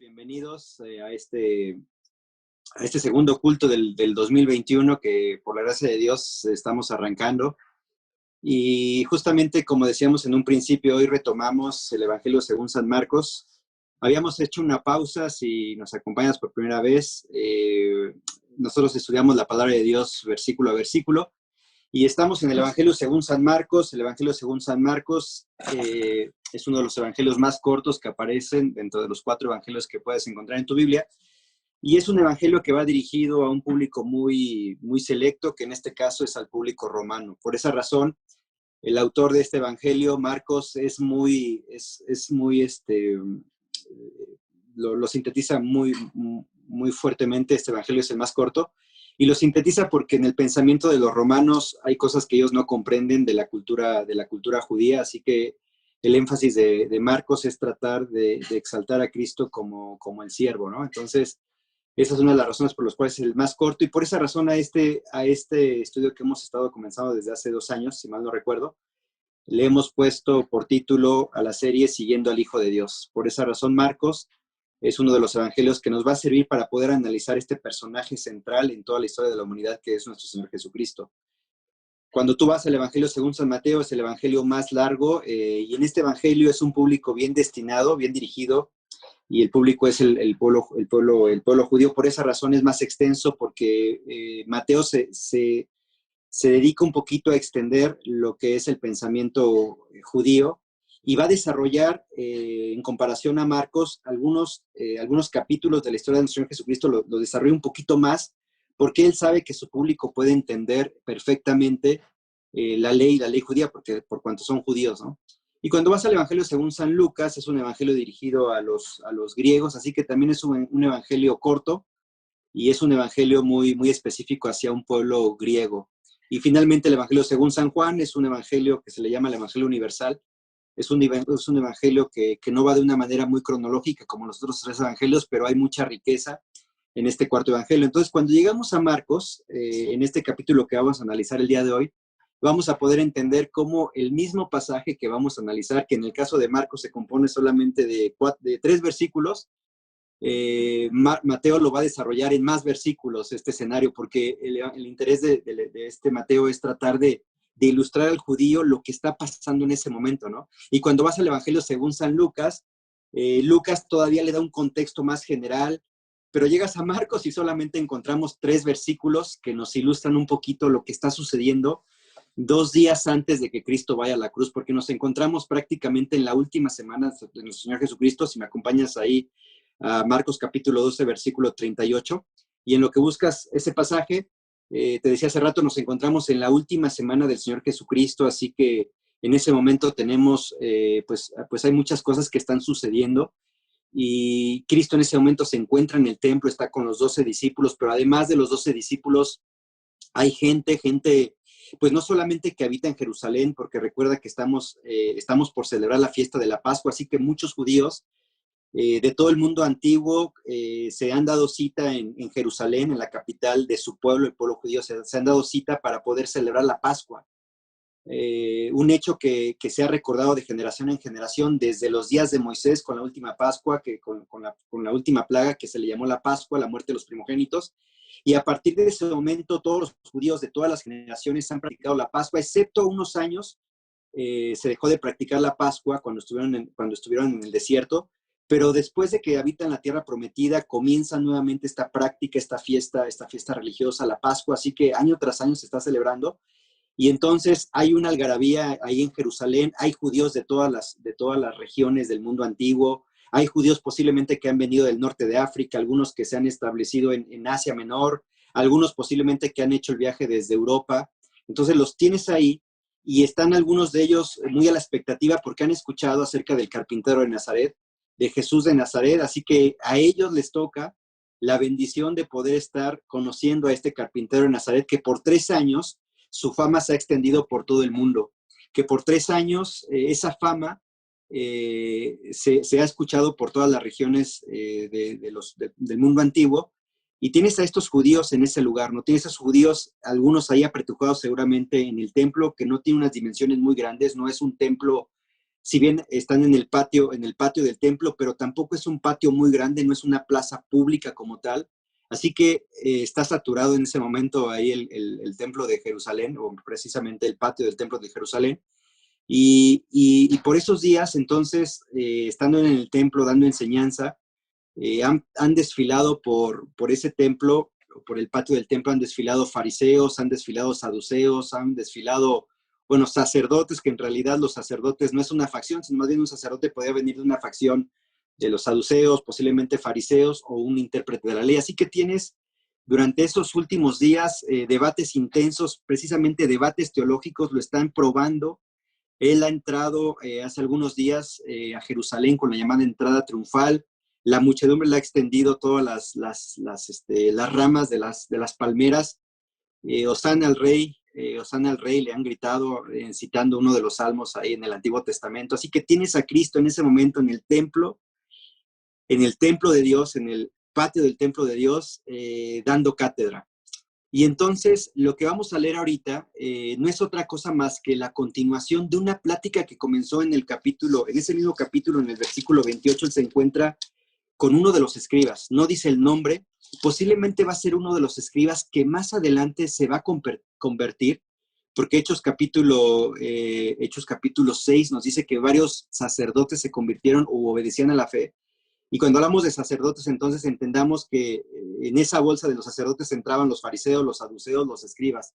Bienvenidos a este segundo culto del 2021 que por la gracia de Dios estamos arrancando. Y justamente como decíamos en un principio, hoy retomamos el Evangelio según San Marcos. Habíamos hecho una pausa, si nos acompañas por primera vez. Nosotros estudiamos la palabra de Dios versículo a versículo. Y estamos en el Evangelio según San Marcos. El Evangelio según San Marcos es uno de los evangelios más cortos que aparecen dentro de los 4 evangelios que puedes encontrar en tu Biblia. Y es un evangelio que va dirigido a un público muy, muy selecto, que en este caso es al público romano. Por esa razón, el autor de este evangelio, Marcos, lo sintetiza muy fuertemente. Este evangelio es el más corto. Y lo sintetiza porque en el pensamiento de los romanos hay cosas que ellos no comprenden de la cultura judía, así que el énfasis de Marcos es tratar de exaltar a Cristo como el siervo, ¿no? Entonces, esa es una de las razones por las cuales es el más corto, y por esa razón a este estudio que hemos estado comenzando desde hace 2 años, si mal no recuerdo, le hemos puesto por título a la serie Siguiendo al Hijo de Dios. Por esa razón, Marcos es uno de los evangelios que nos va a servir para poder analizar este personaje central en toda la historia de la humanidad, que es nuestro Señor Jesucristo. Cuando tú vas al Evangelio según San Mateo, es el evangelio más largo, y en este evangelio es un público bien destinado, bien dirigido, y el público es el pueblo judío. Por esa razón es más extenso, porque Mateo se dedica un poquito a extender lo que es el pensamiento judío, y va a desarrollar, en comparación a Marcos, algunos capítulos de la historia de nuestro Señor Jesucristo lo desarrolla un poquito más, porque él sabe que su público puede entender perfectamente la ley judía, por cuanto son judíos, ¿no? Y cuando vas al Evangelio según San Lucas, es un evangelio dirigido a los griegos, así que también es un evangelio corto, y es un evangelio muy, muy específico hacia un pueblo griego. Y finalmente el Evangelio según San Juan es un evangelio que se le llama el Evangelio Universal. Es un evangelio que no va de una manera muy cronológica como los otros 3 evangelios, pero hay mucha riqueza en este 4º evangelio. Entonces, cuando llegamos a Marcos, en este capítulo que vamos a analizar el día de hoy, vamos a poder entender cómo el mismo pasaje que vamos a analizar, que en el caso de Marcos se compone solamente de 3 versículos, Mateo lo va a desarrollar en más versículos, este escenario, porque el interés de este Mateo es tratar de ilustrar al judío lo que está pasando en ese momento, ¿no? Y cuando vas al Evangelio según San Lucas, Lucas todavía le da un contexto más general, pero llegas a Marcos y solamente encontramos 3 versículos que nos ilustran un poquito lo que está sucediendo 2 días antes de que Cristo vaya a la cruz, porque nos encontramos prácticamente en la última semana de nuestro Señor Jesucristo. Si me acompañas ahí a Marcos capítulo 12, versículo 38, y en lo que buscas ese pasaje, te decía hace rato, nos encontramos en la última semana del Señor Jesucristo, así que en ese momento tenemos, pues hay muchas cosas que están sucediendo, y Cristo en ese momento se encuentra en el templo, está con los 12 discípulos, pero además de los 12 discípulos, hay gente, pues no solamente que habita en Jerusalén, porque recuerda que estamos por celebrar la fiesta de la Pascua, así que muchos judíos de todo el mundo antiguo se han dado cita en Jerusalén, en la capital de su pueblo, el pueblo judío, se han dado cita para poder celebrar la Pascua. Un hecho que se ha recordado de generación en generación desde los días de Moisés con la última Pascua, con la última plaga que se le llamó la Pascua, la muerte de los primogénitos. Y a partir de ese momento todos los judíos de todas las generaciones han practicado la Pascua, excepto unos años se dejó de practicar la Pascua cuando estuvieron en el desierto, pero después de que habitan la tierra prometida, comienza nuevamente esta práctica, esta fiesta religiosa, la Pascua, así que año tras año se está celebrando. Y entonces hay una algarabía ahí en Jerusalén, hay judíos de todas las regiones del mundo antiguo, hay judíos posiblemente que han venido del norte de África, algunos que se han establecido en Asia Menor, algunos posiblemente que han hecho el viaje desde Europa. Entonces los tienes ahí, y están algunos de ellos muy a la expectativa porque han escuchado acerca del carpintero de Nazaret, de Jesús de Nazaret, así que a ellos les toca la bendición de poder estar conociendo a este carpintero de Nazaret, que por 3 años su fama se ha extendido por todo el mundo, que por 3 años esa fama se ha escuchado por todas las regiones del mundo antiguo, y tienes a estos judíos en ese lugar, ¿no? Tienes a esos judíos, algunos ahí apretujados seguramente en el templo, que no tiene unas dimensiones muy grandes, no es un templo si bien están en el patio del templo, pero tampoco es un patio muy grande, no es una plaza pública como tal. Así que está saturado en ese momento ahí el templo de Jerusalén, o precisamente el patio del templo de Jerusalén. Y por esos días, entonces, estando en el templo, dando enseñanza, han desfilado por ese templo, por el patio del templo, han desfilado fariseos, han desfilado saduceos, han desfilado, bueno, sacerdotes, que en realidad los sacerdotes no es una facción, sino más bien un sacerdote podía venir de una facción de los saduceos, posiblemente fariseos o un intérprete de la ley. Así que tienes durante esos últimos días debates intensos, precisamente debates teológicos, lo están probando. Él ha entrado hace algunos días a Jerusalén con la llamada entrada triunfal. La muchedumbre le ha extendido todas las ramas de las palmeras. Hosana al rey, le han gritado citando uno de los salmos ahí en el Antiguo Testamento. Así que tienes a Cristo en ese momento en el templo de Dios, en el patio del templo de Dios, dando cátedra. Y entonces lo que vamos a leer ahorita no es otra cosa más que la continuación de una plática que comenzó en ese mismo capítulo, en el versículo 28, él se encuentra con uno de los escribas. No dice el nombre, posiblemente va a ser uno de los escribas que más adelante se va a convertir, porque Hechos capítulo 6 nos dice que varios sacerdotes se convirtieron o obedecían a la fe. Y cuando hablamos de sacerdotes, entonces entendamos que en esa bolsa de los sacerdotes entraban los fariseos, los saduceos, los escribas.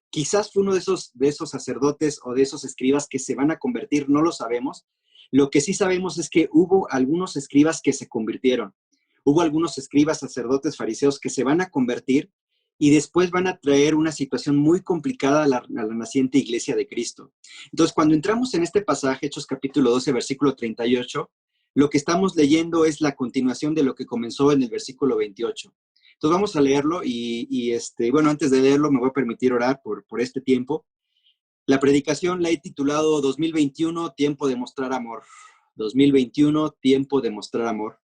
Quizás fue uno de esos sacerdotes o de esos escribas que se van a convertir, no lo sabemos. Lo que sí sabemos es que hubo algunos escribas que se convirtieron. Hubo algunos escribas, sacerdotes, fariseos que se van a convertir y después van a traer una situación muy complicada a la naciente iglesia de Cristo. Entonces, cuando entramos en este pasaje, Hechos capítulo 12, versículo 38, lo que estamos leyendo es la continuación de lo que comenzó en el versículo 28. Entonces vamos a leerlo bueno, antes de leerlo me voy a permitir orar por este tiempo. La predicación la he titulado 2021, tiempo de mostrar amor. 2021, tiempo de mostrar amor.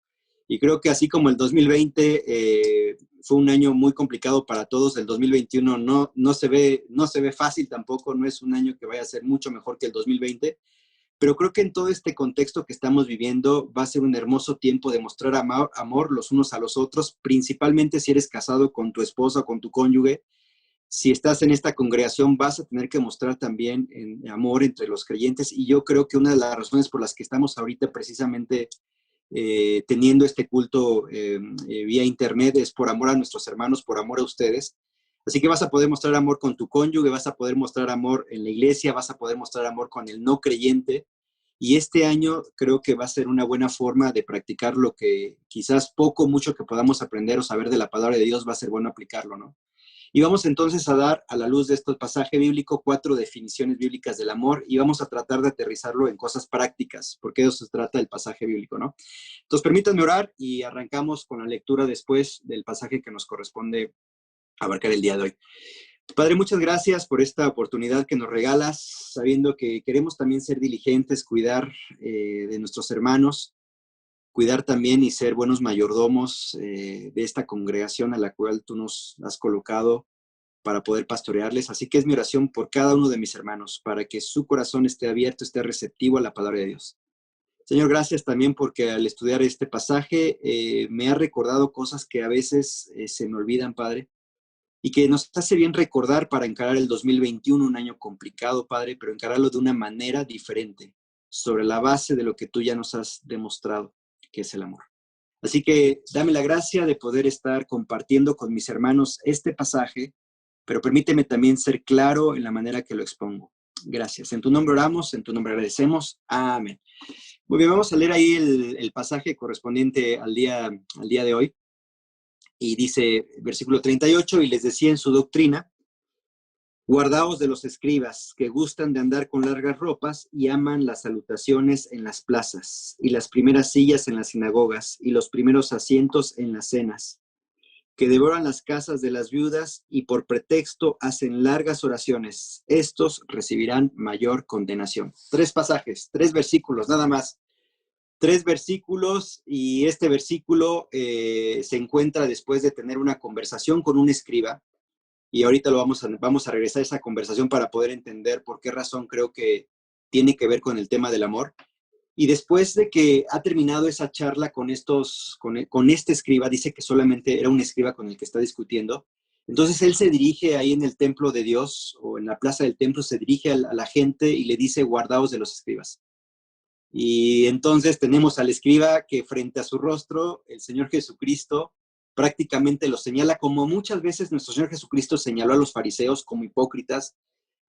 Y creo que así como el 2020 fue un año muy complicado para todos, el 2021 no se ve fácil tampoco, no es un año que vaya a ser mucho mejor que el 2020. Pero creo que en todo este contexto que estamos viviendo va a ser un hermoso tiempo de mostrar amor los unos a los otros, principalmente si eres casado con tu esposa o con tu cónyuge. Si estás en esta congregación vas a tener que mostrar también amor entre los creyentes, y yo creo que una de las razones por las que estamos ahorita precisamente teniendo este culto vía internet es por amor a nuestros hermanos, por amor a ustedes. Así que vas a poder mostrar amor con tu cónyuge, vas a poder mostrar amor en la iglesia, vas a poder mostrar amor con el no creyente. Y este año creo que va a ser una buena forma de practicar lo que quizás poco, mucho que podamos aprender o saber de la palabra de Dios, va a ser bueno aplicarlo, ¿no? Y vamos entonces a dar, a la luz de este pasaje bíblico, 4 definiciones bíblicas del amor, y vamos a tratar de aterrizarlo en cosas prácticas, porque de eso se trata el pasaje bíblico, ¿no? Entonces, permítanme orar y arrancamos con la lectura después del pasaje que nos corresponde abarcar el día de hoy. Padre, muchas gracias por esta oportunidad que nos regalas, sabiendo que queremos también ser diligentes, cuidar de nuestros hermanos, cuidar también y ser buenos mayordomos de esta congregación a la cual tú nos has colocado para poder pastorearles. Así que es mi oración por cada uno de mis hermanos, para que su corazón esté abierto, esté receptivo a la palabra de Dios. Señor, gracias también porque al estudiar este pasaje me ha recordado cosas que a veces se me olvidan, Padre, y que nos hace bien recordar para encarar el 2021, un año complicado, Padre, pero encararlo de una manera diferente, sobre la base de lo que tú ya nos has demostrado, que es el amor. Así que dame la gracia de poder estar compartiendo con mis hermanos este pasaje, pero permíteme también ser claro en la manera que lo expongo. Gracias. En tu nombre oramos, en tu nombre agradecemos. Amén. Muy bien, vamos a leer ahí el pasaje correspondiente al día de hoy. Y dice, versículo 38, y les decía en su doctrina: guardaos de los escribas, que gustan de andar con largas ropas y aman las salutaciones en las plazas, y las primeras sillas en las sinagogas, y los primeros asientos en las cenas, que devoran las casas de las viudas y por pretexto hacen largas oraciones. Estos recibirán mayor condenación. 3 pasajes, 3 versículos, nada más. 3 versículos, y este versículo se encuentra después de tener una conversación con un escriba, y ahorita vamos a regresar a esa conversación para poder entender por qué razón creo que tiene que ver con el tema del amor. Y después de que ha terminado esa charla con este escriba, dice que solamente era un escriba con el que está discutiendo. Entonces él se dirige ahí en el templo de Dios o en la plaza del templo, se dirige a la gente y le dice, guardaos de los escribas. Y entonces tenemos al escriba que frente a su rostro, el Señor Jesucristo prácticamente lo señala, como muchas veces nuestro Señor Jesucristo señaló a los fariseos como hipócritas.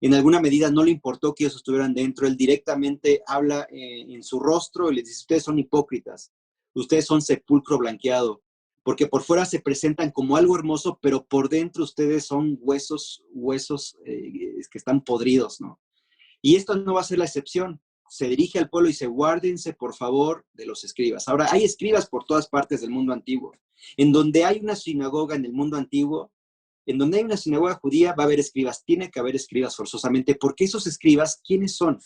En alguna medida no le importó que ellos estuvieran dentro, él directamente habla en su rostro y les dice, ustedes son hipócritas, ustedes son sepulcro blanqueado, porque por fuera se presentan como algo hermoso, pero por dentro ustedes son huesos que están podridos, ¿no? Y esto no va a ser la excepción. Se dirige al pueblo y dice, guárdense por favor de los escribas. Ahora, hay escribas por todas partes del mundo antiguo. En donde hay una sinagoga en el mundo antiguo, en donde hay una sinagoga judía, va a haber escribas. Tiene que haber escribas forzosamente, porque esos escribas, ¿quiénes son?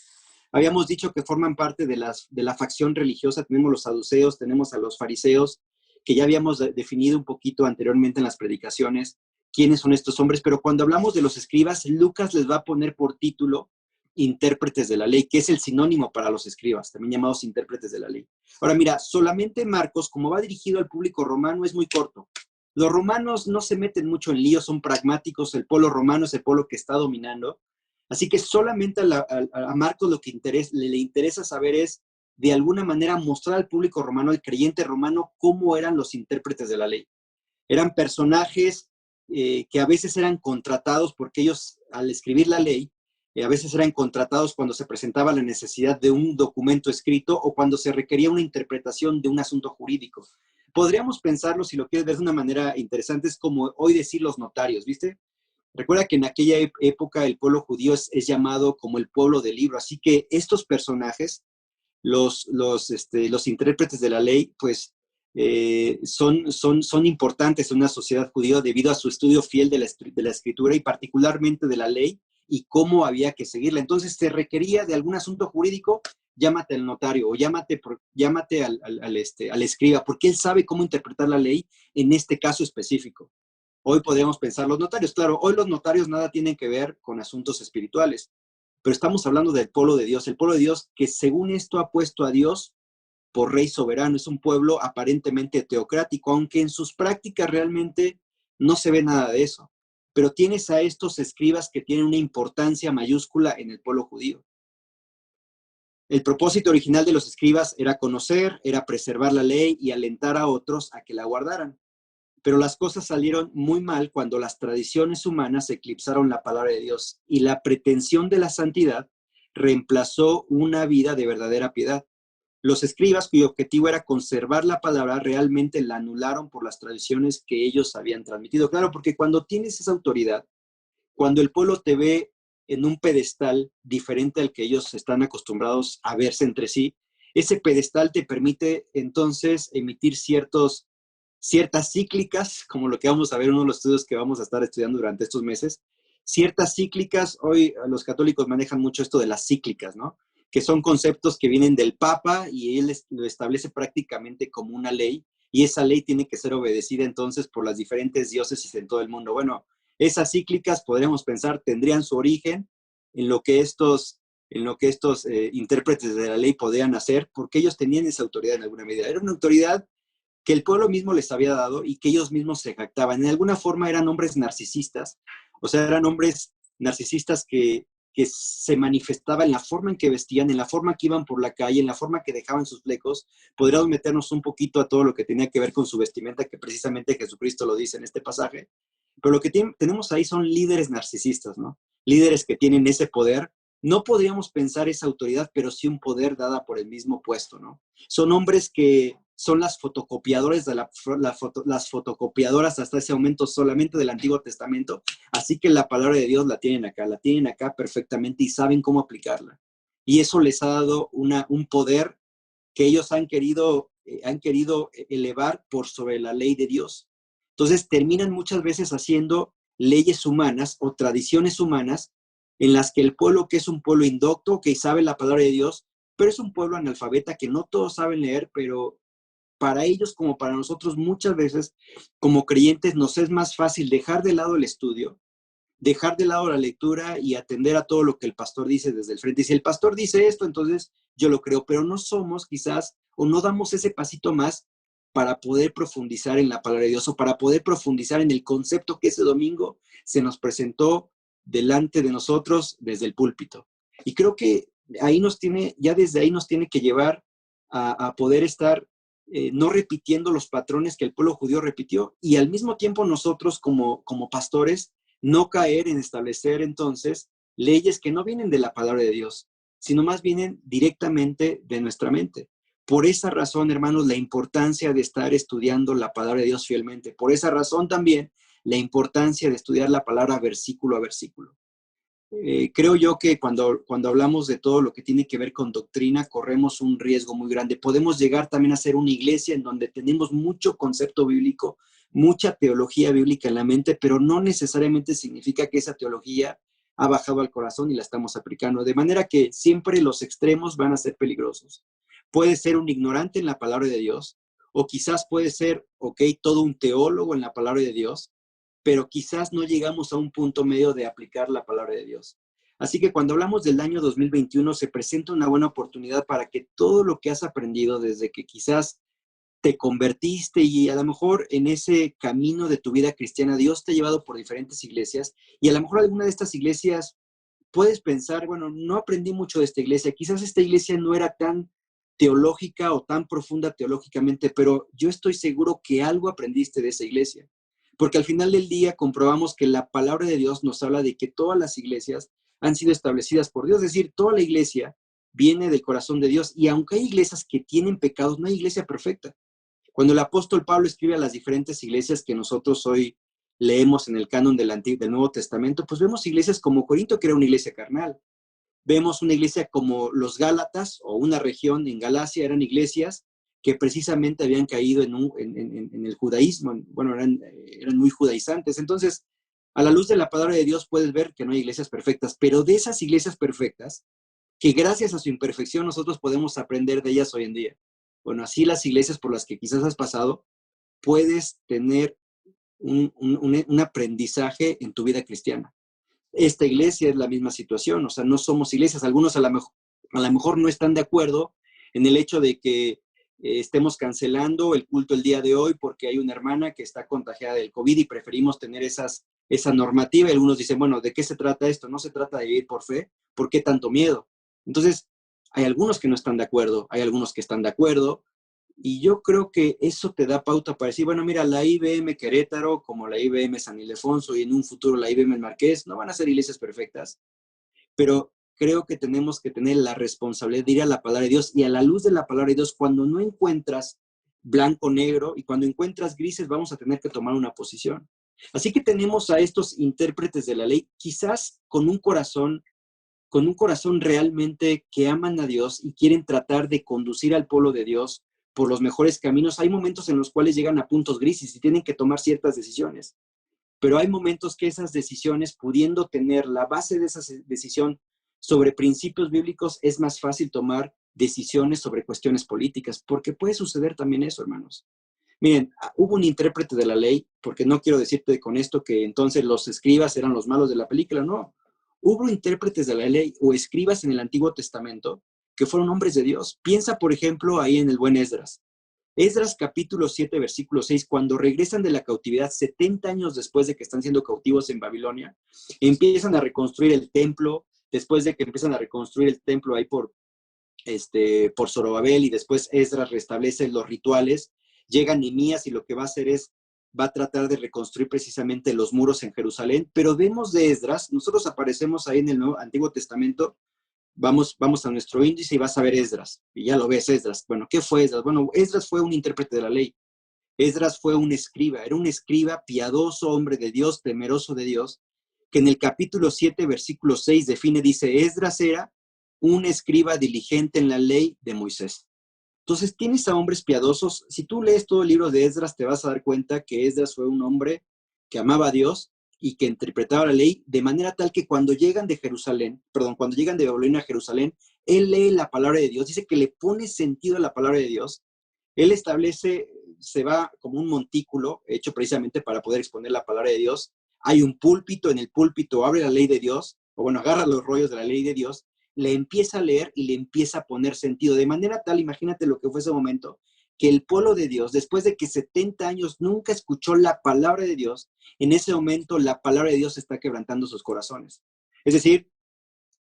Habíamos dicho que forman parte de la facción religiosa. Tenemos los saduceos, tenemos a los fariseos, que ya habíamos definido un poquito anteriormente en las predicaciones quiénes son estos hombres, pero cuando hablamos de los escribas, Lucas les va a poner por título intérpretes de la ley, que es el sinónimo para los escribas, también llamados intérpretes de la ley. Ahora mira, solamente Marcos, como va dirigido al público romano, es muy corto. Los romanos no se meten mucho en líos, son pragmáticos, el pueblo romano es el pueblo que está dominando, así que solamente a Marcos lo que le interesa saber es, de alguna manera, mostrar al público romano, al creyente romano, cómo eran los intérpretes de la ley. Eran personajes que a veces eran contratados porque ellos, al escribir la ley, a veces eran contratados cuando se presentaba la necesidad de un documento escrito o cuando se requería una interpretación de un asunto jurídico. Podríamos pensarlo, si lo quieres ver de una manera interesante, es como hoy decir los notarios, ¿viste? Recuerda que en aquella época el pueblo judío es llamado como el pueblo del libro, así que estos personajes, los intérpretes de la ley, pues son importantes en una sociedad judía debido a su estudio fiel de la escritura y particularmente de la ley y cómo había que seguirla. Entonces, te requería de algún asunto jurídico, llámate al notario o llámate al escriba, porque él sabe cómo interpretar la ley en este caso específico. Hoy podríamos pensar los notarios. Claro, hoy los notarios nada tienen que ver con asuntos espirituales, pero estamos hablando del pueblo de Dios, el pueblo de Dios que según esto ha puesto a Dios por rey soberano. Es un pueblo aparentemente teocrático, aunque en sus prácticas realmente no se ve nada de eso. Pero tienes a estos escribas que tienen una importancia mayúscula en el pueblo judío. El propósito original de los escribas era conocer, era preservar la ley y alentar a otros a que la guardaran. Pero las cosas salieron muy mal cuando las tradiciones humanas eclipsaron la palabra de Dios y la pretensión de la santidad reemplazó una vida de verdadera piedad. Los escribas, cuyo objetivo era conservar la palabra, realmente la anularon por las tradiciones que ellos habían transmitido. Claro, porque cuando tienes esa autoridad, cuando el pueblo te ve en un pedestal diferente al que ellos están acostumbrados a verse entre sí, ese pedestal te permite entonces emitir ciertas cíclicas, como lo que vamos a ver en uno de los estudios que vamos a estar estudiando durante estos meses. Ciertas cíclicas, hoy los católicos manejan mucho esto de las cíclicas, ¿no? Que son conceptos que vienen del Papa y él lo establece prácticamente como una ley, y esa ley tiene que ser obedecida entonces por las diferentes diócesis en todo el mundo. Bueno, esas cíclicas, podríamos pensar, tendrían su origen en lo que estos intérpretes de la ley podían hacer, porque ellos tenían esa autoridad en alguna medida. Era una autoridad que el pueblo mismo les había dado y que ellos mismos se jactaban. En alguna forma eran hombres narcisistas, o sea, eran hombres narcisistas que se manifestaban en la forma en que vestían, en la forma que iban por la calle, en la forma que dejaban sus flecos. Podríamos meternos un poquito a todo lo que tenía que ver con su vestimenta, que precisamente Jesucristo lo dice en este pasaje. Pero lo que tenemos ahí son líderes narcisistas, ¿no? Líderes que tienen ese poder. No podríamos pensar esa autoridad, pero sí un poder dada por el mismo puesto, ¿no? Son hombres que son las fotocopiadoras las fotocopiadoras hasta ese momento solamente del Antiguo Testamento, así que la palabra de Dios la tienen acá perfectamente y saben cómo aplicarla. Y eso les ha dado un poder que ellos han querido elevar por sobre la ley de Dios. Entonces terminan muchas veces haciendo leyes humanas o tradiciones humanas en las que el pueblo, que es un pueblo indocto, que sabe la palabra de Dios, pero es un pueblo analfabeta que no todos saben leer, pero para ellos como para nosotros muchas veces como creyentes nos es más fácil dejar de lado el estudio dejar de lado la lectura y atender a todo lo que el pastor dice desde el frente. Y si el pastor dice esto, entonces yo lo creo, pero no somos quizás, o no damos ese pasito más para poder profundizar en la palabra de Dios o para poder profundizar en el concepto que ese domingo se nos presentó delante de nosotros desde el púlpito. Y creo que ahí nos tiene, ya desde ahí nos tiene que llevar a poder estar no repitiendo los patrones que el pueblo judío repitió y al mismo tiempo nosotros como pastores no caer en establecer entonces leyes que no vienen de la palabra de Dios, sino más vienen directamente de nuestra mente. Por esa razón, hermanos, la importancia de estar estudiando la palabra de Dios fielmente. Por esa razón también la importancia de estudiar la palabra versículo a versículo. Creo yo que cuando hablamos de todo lo que tiene que ver con doctrina, corremos un riesgo muy grande. Podemos llegar también a ser una iglesia en donde tenemos mucho concepto bíblico, mucha teología bíblica en la mente, pero no necesariamente significa que esa teología ha bajado al corazón y la estamos aplicando. De manera que siempre los extremos van a ser peligrosos. Puede ser un ignorante en la palabra de Dios, o quizás puede ser, todo un teólogo en la palabra de Dios, pero quizás no llegamos a un punto medio de aplicar la palabra de Dios. Así que cuando hablamos del año 2021 se presenta una buena oportunidad para que todo lo que has aprendido desde que quizás te convertiste y a lo mejor en ese camino de tu vida cristiana, Dios te ha llevado por diferentes iglesias y a lo mejor alguna de estas iglesias puedes pensar, bueno, no aprendí mucho de esta iglesia, quizás esta iglesia no era tan teológica o tan profunda teológicamente, pero yo estoy seguro que algo aprendiste de esa iglesia. Porque al final del día comprobamos que la palabra de Dios nos habla de que todas las iglesias han sido establecidas por Dios, es decir, toda la iglesia viene del corazón de Dios y aunque hay iglesias que tienen pecados, no hay iglesia perfecta. Cuando el apóstol Pablo escribe a las diferentes iglesias que nosotros hoy leemos en el canon del Nuevo Testamento, pues vemos iglesias como Corinto, que era una iglesia carnal. Vemos una iglesia como los Gálatas o una región en Galacia, eran iglesias que precisamente habían caído en el judaísmo, bueno, eran muy judaizantes. Entonces, a la luz de la palabra de Dios puedes ver que no hay iglesias perfectas, pero de esas iglesias perfectas, que gracias a su imperfección nosotros podemos aprender de ellas hoy en día. Bueno, así las iglesias por las que quizás has pasado, puedes tener un aprendizaje en tu vida cristiana. Esta iglesia es la misma situación, o sea, no somos iglesias. Algunos a lo mejor no están de acuerdo en el hecho de que estemos cancelando el culto el día de hoy porque hay una hermana que está contagiada del COVID y preferimos tener esa normativa. Y algunos dicen, bueno, ¿de qué se trata esto? No se trata de vivir por fe, ¿por qué tanto miedo? Entonces, hay algunos que no están de acuerdo, hay algunos que están de acuerdo, y yo creo que eso te da pauta para decir, bueno, mira, la IBM Querétaro, como la IBM San Ildefonso y en un futuro la IBM Marqués, no van a ser iglesias perfectas, pero creo que tenemos que tener la responsabilidad de ir a la palabra de Dios y a la luz de la palabra de Dios, cuando no encuentras blanco, negro y cuando encuentras grises, vamos a tener que tomar una posición. Así que tenemos a estos intérpretes de la ley, quizás con un corazón realmente que aman a Dios y quieren tratar de conducir al pueblo de Dios por los mejores caminos. Hay momentos en los cuales llegan a puntos grises y tienen que tomar ciertas decisiones, pero hay momentos que esas decisiones, pudiendo tener la base de esa decisión sobre principios bíblicos, es más fácil tomar decisiones sobre cuestiones políticas, porque puede suceder también eso, hermanos. Miren, hubo un intérprete de la ley, porque no quiero decirte con esto que entonces los escribas eran los malos de la película, no. Hubo intérpretes de la ley o escribas en el Antiguo Testamento que fueron hombres de Dios. Piensa, por ejemplo, ahí en el buen Esdras. Esdras capítulo 7, versículo 6, cuando regresan de la cautividad 70 años después de que están siendo cautivos en Babilonia, empiezan a reconstruir el templo, después de que empiezan a reconstruir el templo ahí por Zorobabel y después Esdras restablece los rituales, llega Nehemías y lo que va a hacer va a tratar de reconstruir precisamente los muros en Jerusalén, pero vemos de Esdras, nosotros aparecemos ahí en el Antiguo Testamento, vamos a nuestro índice y vas a ver Esdras, y ya lo ves Esdras. Bueno, ¿qué fue Esdras? Bueno, Esdras fue un intérprete de la ley. Esdras fue un escriba, era un escriba piadoso, hombre de Dios, temeroso de Dios, que en el capítulo 7, versículo 6 define, dice, Esdras era un escriba diligente en la ley de Moisés. Entonces, tienes a hombres piadosos. Si tú lees todo el libro de Esdras, te vas a dar cuenta que Esdras fue un hombre que amaba a Dios y que interpretaba la ley de manera tal que cuando llegan de Babilonia a Jerusalén, él lee la palabra de Dios, dice que le pone sentido a la palabra de Dios. Él establece, se va como un montículo hecho precisamente para poder exponer la palabra de Dios hay un púlpito, en el púlpito abre la ley de Dios, o bueno, agarra los rollos de la ley de Dios, le empieza a leer y le empieza a poner sentido. De manera tal, imagínate lo que fue ese momento, que el pueblo de Dios, después de que 70 años nunca escuchó la palabra de Dios, en ese momento la palabra de Dios está quebrantando sus corazones. Es decir,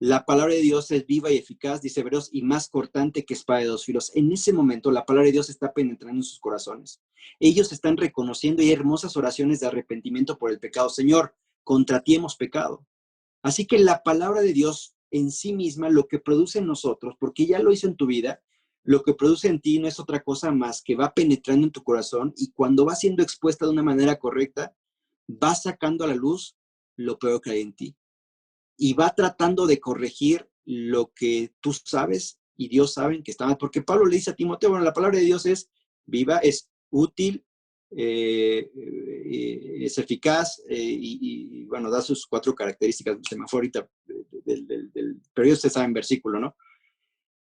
la palabra de Dios es viva y eficaz, dice Hebreos, y más cortante que espada de dos filos. En ese momento la palabra de Dios está penetrando en sus corazones. Ellos están reconociendo y hay hermosas oraciones de arrepentimiento por el pecado. Señor, contra ti hemos pecado. Así que la palabra de Dios en sí misma, lo que produce en nosotros, porque ya lo hizo en tu vida, lo que produce en ti no es otra cosa más que va penetrando en tu corazón y cuando va siendo expuesta de una manera correcta, va sacando a la luz lo peor que hay en ti. Y va tratando de corregir lo que tú sabes y Dios sabe que está mal. Porque Pablo le dice a Timoteo, bueno, la palabra de Dios es viva, es útil, es eficaz bueno, da sus 4 características, se me fue ahorita, pero ellos se saben versículo, ¿no?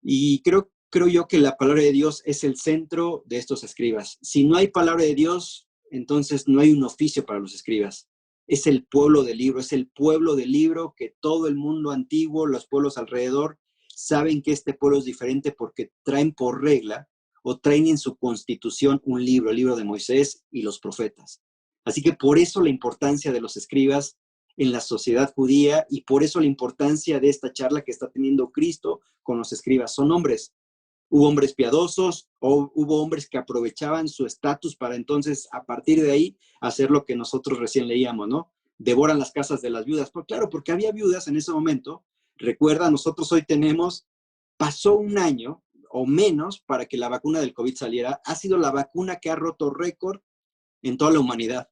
Y creo yo que la palabra de Dios es el centro de estos escribas. Si no hay palabra de Dios, entonces no hay un oficio para los escribas. Es el pueblo del libro, es el pueblo del libro que todo el mundo antiguo, los pueblos alrededor, saben que este pueblo es diferente porque traen por regla o traen en su constitución un libro, el libro de Moisés y los profetas. Así que por eso la importancia de los escribas en la sociedad judía y por eso la importancia de esta charla que está teniendo Cristo con los escribas. Son hombres. Hubo hombres piadosos o hubo hombres que aprovechaban su estatus para entonces, a partir de ahí, hacer lo que nosotros recién leíamos, ¿no? Devoran las casas de las viudas. Pues claro, porque había viudas en ese momento. Recuerda, nosotros hoy pasó un año o menos para que la vacuna del COVID saliera. Ha sido la vacuna que ha roto récord en toda la humanidad.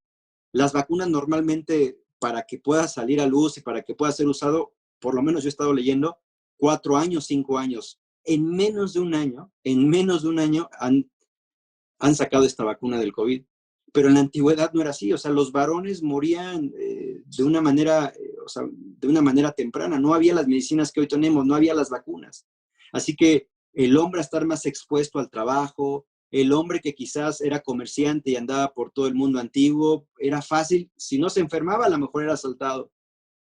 Las vacunas normalmente, para que pueda salir a luz y para que pueda ser usado, por lo menos yo he estado leyendo, 4 años, 5 años. En menos de un año han sacado esta vacuna del COVID. Pero en la antigüedad no era así, o sea, los varones morían de una manera, de una manera temprana. No había las medicinas que hoy tenemos, no había las vacunas. Así que el hombre a estar más expuesto al trabajo, el hombre que quizás era comerciante y andaba por todo el mundo antiguo, era fácil, si no se enfermaba, a lo mejor era asaltado.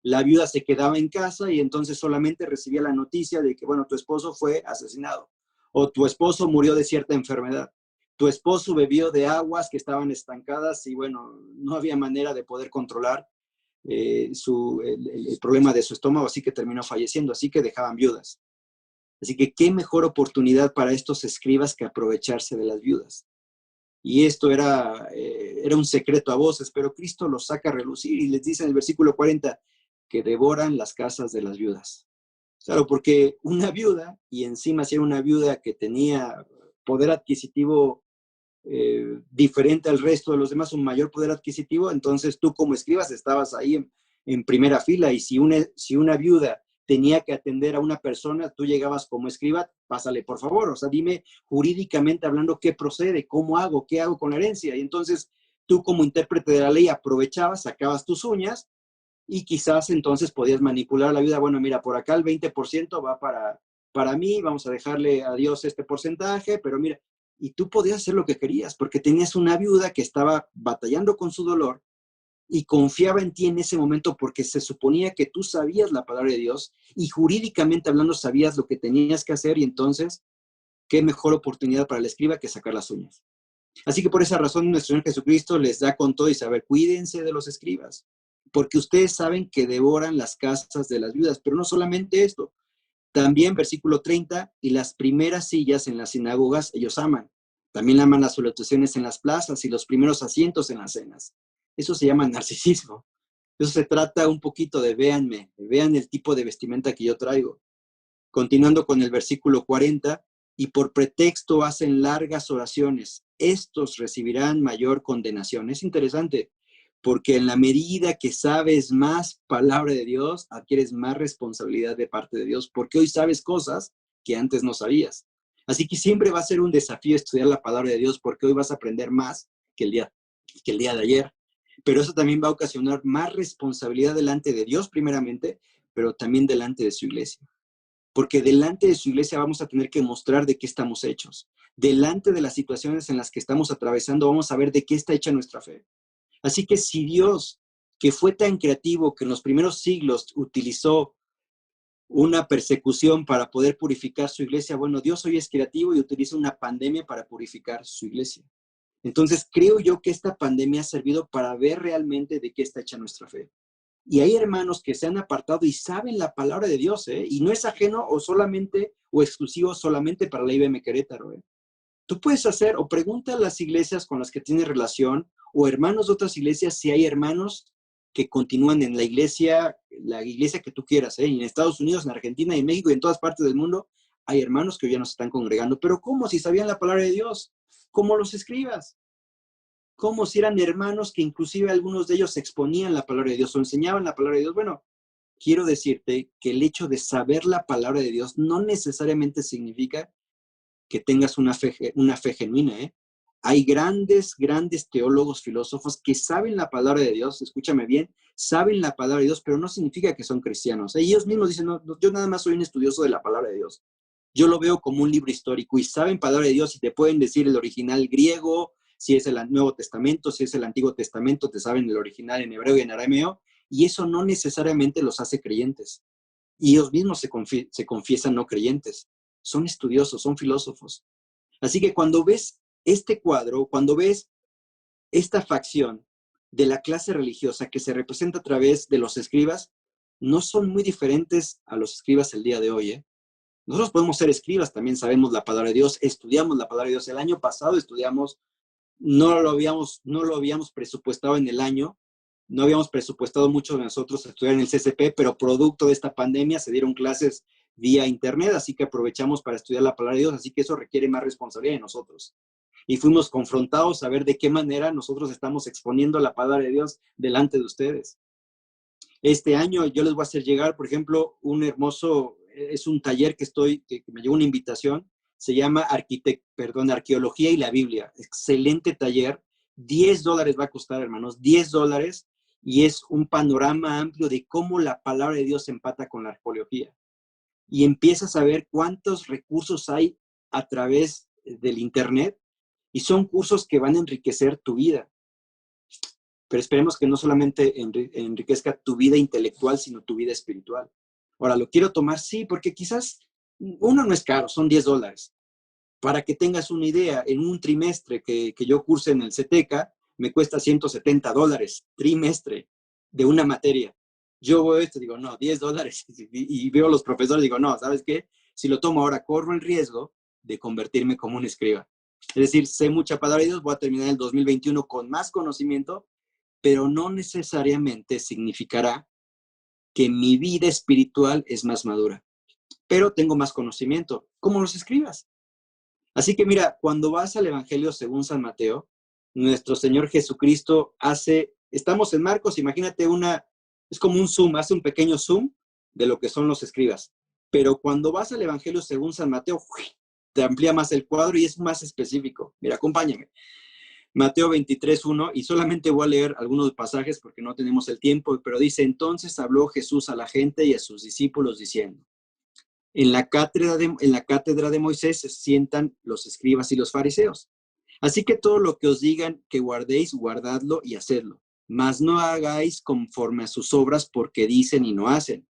La viuda se quedaba en casa y entonces solamente recibía la noticia de que, bueno, tu esposo fue asesinado o tu esposo murió de cierta enfermedad. Tu esposo bebió de aguas que estaban estancadas y, bueno, no había manera de poder controlar el problema de su estómago, así que terminó falleciendo, así que dejaban viudas. Así que qué mejor oportunidad para estos escribas que aprovecharse de las viudas. Y esto era un secreto a voces, pero Cristo los saca a relucir y les dice en el versículo 40 que devoran las casas de las viudas. Claro, porque una viuda, y encima si era una viuda que tenía poder adquisitivo diferente al resto de los demás, un mayor poder adquisitivo, entonces tú como escribas estabas ahí en primera fila y si una viuda tenía que atender a una persona, tú llegabas como escriba, pásale por favor, o sea, dime jurídicamente hablando qué procede, cómo hago, qué hago con la herencia. Y entonces tú como intérprete de la ley aprovechabas, sacabas tus uñas y quizás entonces podías manipular a la viuda. Bueno, mira, por acá el 20% va para mí, vamos a dejarle a Dios este porcentaje, pero mira, y tú podías hacer lo que querías porque tenías una viuda que estaba batallando con su dolor y confiaba en ti en ese momento porque se suponía que tú sabías la palabra de Dios y jurídicamente hablando sabías lo que tenías que hacer y entonces, qué mejor oportunidad para el escriba que sacar las uñas. Así que por esa razón nuestro Señor Jesucristo les da con todo y saber, cuídense de los escribas, porque ustedes saben que devoran las casas de las viudas, pero no solamente esto, también versículo 30, y las primeras sillas en las sinagogas ellos aman. También aman las salutaciones en las plazas y los primeros asientos en las cenas. Eso se llama narcisismo. Eso se trata un poquito de véanme, vean el tipo de vestimenta que yo traigo. Continuando con el versículo 40, y por pretexto hacen largas oraciones, estos recibirán mayor condenación. Es interesante, porque en la medida que sabes más palabra de Dios, adquieres más responsabilidad de parte de Dios, porque hoy sabes cosas que antes no sabías. Así que siempre va a ser un desafío estudiar la palabra de Dios, porque hoy vas a aprender más que el día de ayer. Pero eso también va a ocasionar más responsabilidad delante de Dios primeramente, pero también delante de su iglesia. Porque delante de su iglesia vamos a tener que mostrar de qué estamos hechos. Delante de las situaciones en las que estamos atravesando, vamos a ver de qué está hecha nuestra fe. Así que si Dios, que fue tan creativo que en los primeros siglos utilizó una persecución para poder purificar su iglesia, bueno, Dios hoy es creativo y utiliza una pandemia para purificar su iglesia. Entonces, creo yo que esta pandemia ha servido para ver realmente de qué está hecha nuestra fe. Y hay hermanos que se han apartado y saben la palabra de Dios, ¿eh? Y no es ajeno o solamente o exclusivo solamente para la IBM Querétaro, ¿eh? Tú puedes hacer o pregunta a las iglesias con las que tienes relación o hermanos de otras iglesias si hay hermanos que continúan en la iglesia que tú quieras, ¿eh? Y en Estados Unidos, en Argentina, en México y en todas partes del mundo hay hermanos que hoy ya no se están congregando. Pero ¿cómo? Si sabían la palabra de Dios, ¿cómo los escribas? Como si eran hermanos que inclusive algunos de ellos exponían la palabra de Dios o enseñaban la palabra de Dios. Bueno, quiero decirte que el hecho de saber la palabra de Dios no necesariamente significa que tengas una fe genuina, ¿eh? Hay grandes teólogos, filósofos que saben la palabra de Dios, escúchame bien, saben la palabra de Dios, pero no significa que son cristianos. Ellos mismos dicen, no, yo nada más soy un estudioso de la palabra de Dios. Yo lo veo como un libro histórico y saben palabra de Dios y te pueden decir el original griego, si es el Nuevo Testamento, si es el Antiguo Testamento, te saben el original en hebreo y en arameo, y eso no necesariamente los hace creyentes. Y ellos mismos se confiesan no creyentes. Son estudiosos, son filósofos. Así que cuando ves este cuadro, cuando ves esta facción de la clase religiosa que se representa a través de los escribas, no son muy diferentes a los escribas el día de hoy, ¿eh? Nosotros podemos ser escribas, también sabemos la palabra de Dios, estudiamos la palabra de Dios. El año pasado estudiamos, no lo habíamos presupuestado en el año, no habíamos presupuestado mucho de nosotros estudiar en el CCP, pero producto de esta pandemia se dieron clases vía internet, así que aprovechamos para estudiar la palabra de Dios, así que eso requiere más responsabilidad de nosotros. Y fuimos confrontados a ver de qué manera nosotros estamos exponiendo la palabra de Dios delante de ustedes. Este año yo les voy a hacer llegar, por ejemplo, es un taller que me llegó una invitación, se llama Arqueología y la Biblia. Excelente taller, $10 va a costar, hermanos, $10, y es un panorama amplio de cómo la palabra de Dios empata con la arqueología. Y empiezas a ver cuántos recursos hay a través del Internet, y son cursos que van a enriquecer tu vida. Pero esperemos que no solamente enriquezca tu vida intelectual, sino tu vida espiritual. Ahora, lo quiero tomar, sí, porque quizás uno no es caro, son $10. Para que tengas una idea, en un trimestre que yo curse en el CETECA, me cuesta $170, trimestre, de una materia. Yo veo esto y digo, no, $10. Y veo a los profesores y digo, no, ¿sabes qué? Si lo tomo ahora, corro el riesgo de convertirme como un escriba. Es decir, sé mucha palabra de Dios, voy a terminar el 2021 con más conocimiento, pero no necesariamente significará que mi vida espiritual es más madura. Pero tengo más conocimiento, como los escribas. Así que mira, cuando vas al Evangelio según San Mateo, nuestro Señor Jesucristo estamos en Marcos, imagínate es como un zoom, hace un pequeño zoom de lo que son los escribas. Pero cuando vas al Evangelio según San Mateo, te amplía más el cuadro y es más específico. Mira, acompáñame. Mateo 23:1, y solamente voy a leer algunos pasajes porque no tenemos el tiempo, pero dice, entonces habló Jesús a la gente y a sus discípulos diciendo, en la cátedra de Moisés se sientan los escribas y los fariseos. Así que todo lo que os digan que guardéis, guardadlo y hacedlo. Mas no hagáis conforme a sus obras porque dicen y no hacen.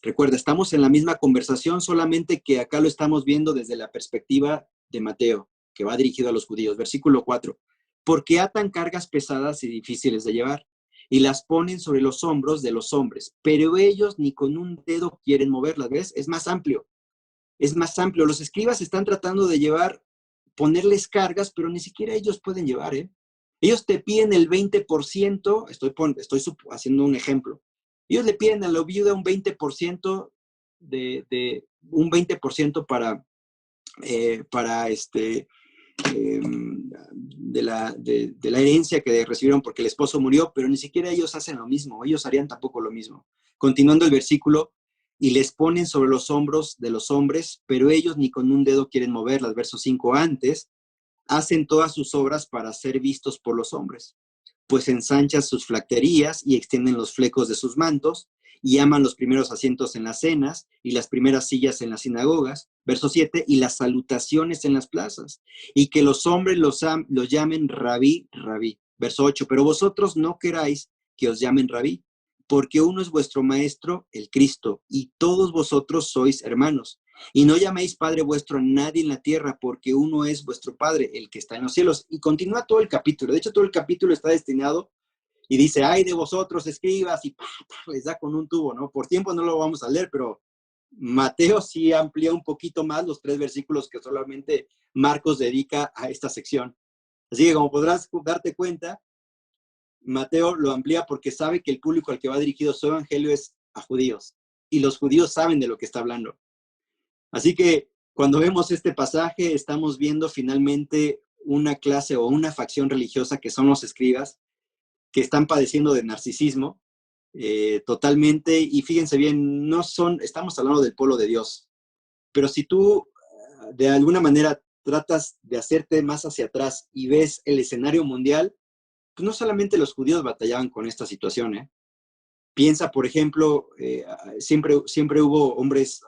Recuerda, estamos en la misma conversación, solamente que acá lo estamos viendo desde la perspectiva de Mateo, que va dirigido a los judíos. Versículo 4. Porque atan cargas pesadas y difíciles de llevar, y las ponen sobre los hombros de los hombres, pero ellos ni con un dedo quieren moverlas, ¿ves? Es más amplio. Los escribas están tratando de ponerles cargas, pero ni siquiera ellos pueden llevar, ¿eh? Ellos te piden el 20%, estoy haciendo un ejemplo. Ellos le piden a la viuda un 20% un 20% de la herencia que recibieron porque el esposo murió, pero ni siquiera ellos hacen lo mismo, ellos harían tampoco lo mismo. Continuando el versículo, y les ponen sobre los hombros de los hombres, pero ellos ni con un dedo quieren moverlas. Verso 5, antes, hacen todas sus obras para ser vistos por los hombres, pues ensanchan sus flaquerías y extienden los flecos de sus mantos, y aman los primeros asientos en las cenas y las primeras sillas en las sinagogas. Verso 7, y las salutaciones en las plazas, y que los hombres los llamen rabí, rabí. Verso 8, pero vosotros no queráis que os llamen rabí, porque uno es vuestro maestro, el Cristo, y todos vosotros sois hermanos. Y no llaméis Padre vuestro a nadie en la tierra, porque uno es vuestro Padre, el que está en los cielos. Y continúa todo el capítulo. De hecho, todo el capítulo está destinado y dice, ay de vosotros, escribas, y les da con un tubo, ¿no? Por tiempo no lo vamos a leer, pero Mateo sí amplía un poquito más los 3 versículos que solamente Marcos dedica a esta sección. Así que como podrás darte cuenta, Mateo lo amplía porque sabe que el público al que va dirigido su evangelio es a judíos. Y los judíos saben de lo que está hablando. Así que cuando vemos este pasaje, estamos viendo finalmente una clase o una facción religiosa que son los escribas, que están padeciendo de narcisismo totalmente. Y fíjense bien, no son, estamos hablando del pueblo de Dios. Pero si tú de alguna manera tratas de hacerte más hacia atrás y ves el escenario mundial, pues no solamente los judíos batallaban con esta situación, ¿eh? Piensa, por ejemplo, siempre hubo hombres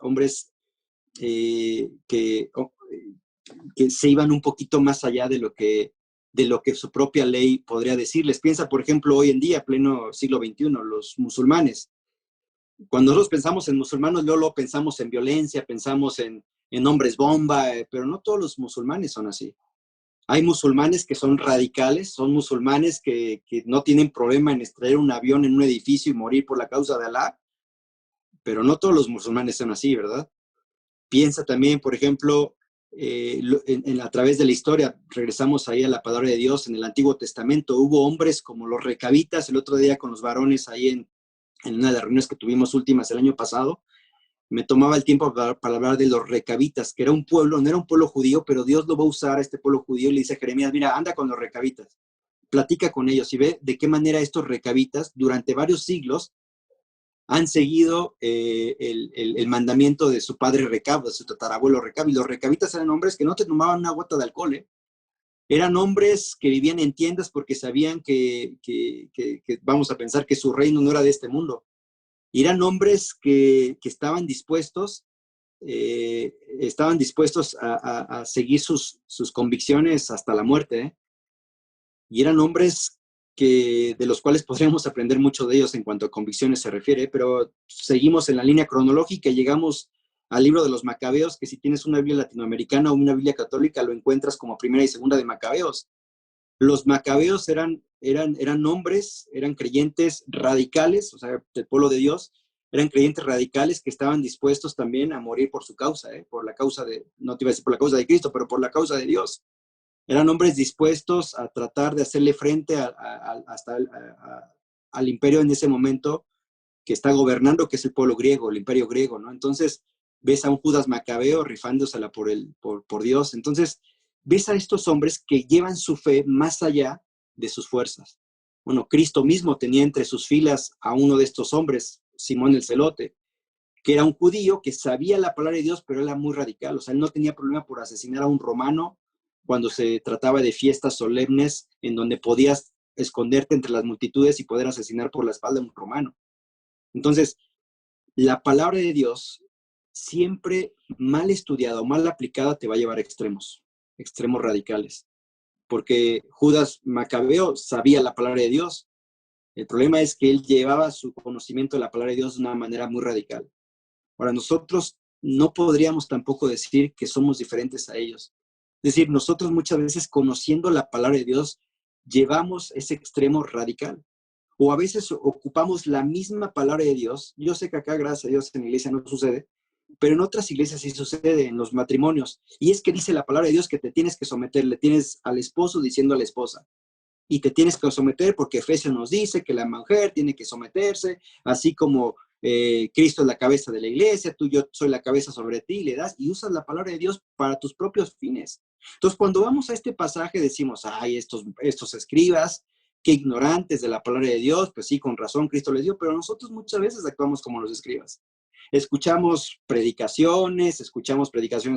que se iban un poquito más allá de lo que su propia ley podría decirles. Piensa, por ejemplo, hoy en día, pleno siglo XXI, los musulmanes. Cuando nosotros pensamos en musulmanes, luego pensamos en violencia, pensamos en hombres bomba, pero no todos los musulmanes son así. Hay musulmanes que son radicales, son musulmanes que no tienen problema en extraer un avión en un edificio y morir por la causa de Alá, pero no todos los musulmanes son así, ¿verdad? Piensa también, por ejemplo, a través de la historia, regresamos ahí a la palabra de Dios, en el Antiguo Testamento, hubo hombres como los recabitas, el otro día con los varones ahí en una de las reuniones que tuvimos últimas el año pasado, me tomaba el tiempo para hablar de los recabitas, que era un pueblo, no era un pueblo judío, pero Dios lo va a usar a este pueblo judío y le dice a Jeremías, mira, anda con los recabitas, platica con ellos y ve de qué manera estos recabitas durante varios siglos han seguido el mandamiento de su padre Recab, de su tatarabuelo Recab, y los recabitas eran hombres que no te tomaban una gota de alcohol, ¿eh? Eran hombres que vivían en tiendas porque sabían que vamos a pensar que su reino no era de este mundo. Y eran hombres que estaban dispuestos a seguir sus convicciones hasta la muerte, ¿eh? Y eran hombres de los cuales podríamos aprender mucho de ellos en cuanto a convicciones se refiere, pero seguimos en la línea cronológica y llegamos al libro de los Macabeos, que si tienes una Biblia latinoamericana o una Biblia católica, lo encuentras como primera y segunda de Macabeos. Los Macabeos eran hombres, eran creyentes radicales, o sea, del pueblo de Dios, eran creyentes radicales que estaban dispuestos también a morir por su causa, por la causa no te iba a decir por la causa de Cristo, pero por la causa de Dios. Eran hombres dispuestos a tratar de hacerle frente al imperio en ese momento que está gobernando, que es el pueblo griego, el imperio griego, ¿no? Entonces, ves a un Judas Macabeo rifándosela por Dios. Entonces, ves a estos hombres que llevan su fe más allá de sus fuerzas. Bueno, Cristo mismo tenía entre sus filas a uno de estos hombres, Simón el Celote, que era un judío que sabía la palabra de Dios, pero era muy radical. O sea, él no tenía problema por asesinar a un romano cuando se trataba de fiestas solemnes en donde podías esconderte entre las multitudes y poder asesinar por la espalda a un romano. Entonces, la palabra de Dios, siempre mal estudiada o mal aplicada, te va a llevar a extremos radicales. Porque Judas Macabeo sabía la palabra de Dios. El problema es que él llevaba su conocimiento de la palabra de Dios de una manera muy radical. Ahora, nosotros no podríamos tampoco decir que somos diferentes a ellos. Es decir, nosotros muchas veces conociendo la palabra de Dios, llevamos ese extremo radical. O a veces ocupamos la misma palabra de Dios. Yo sé que acá, gracias a Dios, en la iglesia no sucede, pero en otras iglesias sí sucede, en los matrimonios. Y es que dice la palabra de Dios que te tienes que someter, le tienes al esposo diciendo a la esposa. Y te tienes que someter porque Efesios nos dice que la mujer tiene que someterse, así como Cristo es la cabeza de la iglesia, yo soy la cabeza sobre ti, le das y usas la palabra de Dios para tus propios fines. Entonces, cuando vamos a este pasaje decimos, ay, estos escribas, qué ignorantes de la palabra de Dios, pues sí, con razón Cristo les dio, pero nosotros muchas veces actuamos como los escribas. Escuchamos predicaciones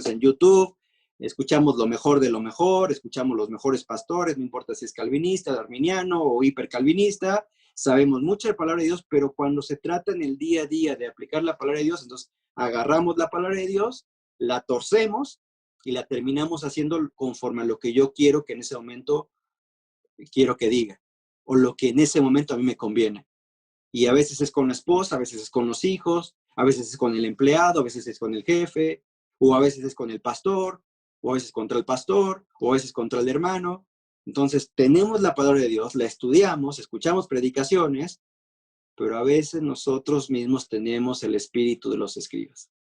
en YouTube, escuchamos lo mejor de lo mejor, escuchamos los mejores pastores, no importa si es calvinista, arminiano o hipercalvinista, sabemos mucho de la palabra de Dios, pero cuando se trata en el día a día de aplicar la palabra de Dios, entonces agarramos la palabra de Dios, la torcemos y la terminamos haciendo conforme a lo que yo quiero que en ese momento quiero que diga. o lo que en ese momento a mí me conviene. Y a veces es con la esposa, a veces es con los hijos, a veces es con el empleado, a veces es con el jefe, o a veces es con el pastor, o a veces contra el pastor, o a veces contra el hermano. Entonces, tenemos la palabra de Dios, la estudiamos, escuchamos predicaciones, pero a veces nosotros mismos tenemos el espíritu de los escribas.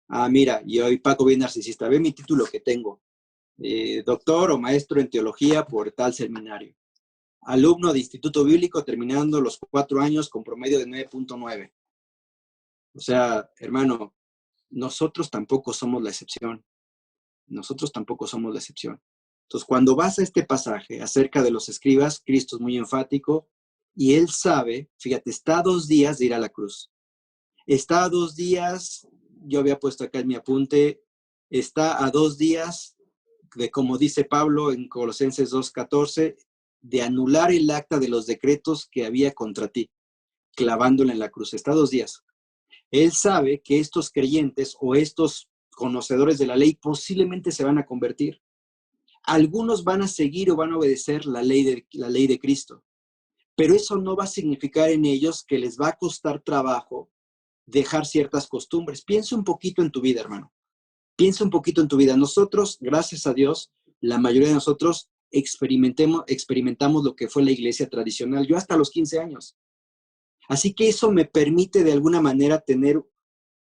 Ah, mira, y hoy Paco bien narcisista, ve mi título que tengo, doctor o maestro en teología por tal seminario. Alumno de Instituto Bíblico terminando los 4 años con promedio de 9.9. O sea, hermano, nosotros tampoco somos la excepción. Nosotros tampoco somos la excepción. Entonces, cuando vas a este pasaje acerca de los escribas, Cristo es muy enfático y él sabe, fíjate, está a 2 días de ir a la cruz. Está a 2 días, yo había puesto acá en mi apunte, está a 2 días de, como dice Pablo en Colosenses 2:14, de anular el acta de los decretos que había contra ti, clavándola en la cruz. Está a 2 días. Él sabe que estos creyentes o estos conocedores de la ley posiblemente se van a convertir. Algunos van a seguir o van a obedecer la ley de Cristo, pero eso no va a significar en ellos que les va a costar trabajo dejar ciertas costumbres. Piensa un poquito en tu vida, hermano. Piensa un poquito en tu vida. Nosotros, gracias a Dios, la mayoría de nosotros experimentamos lo que fue la iglesia tradicional. Yo hasta los 15 años. Así que eso me permite de alguna manera tener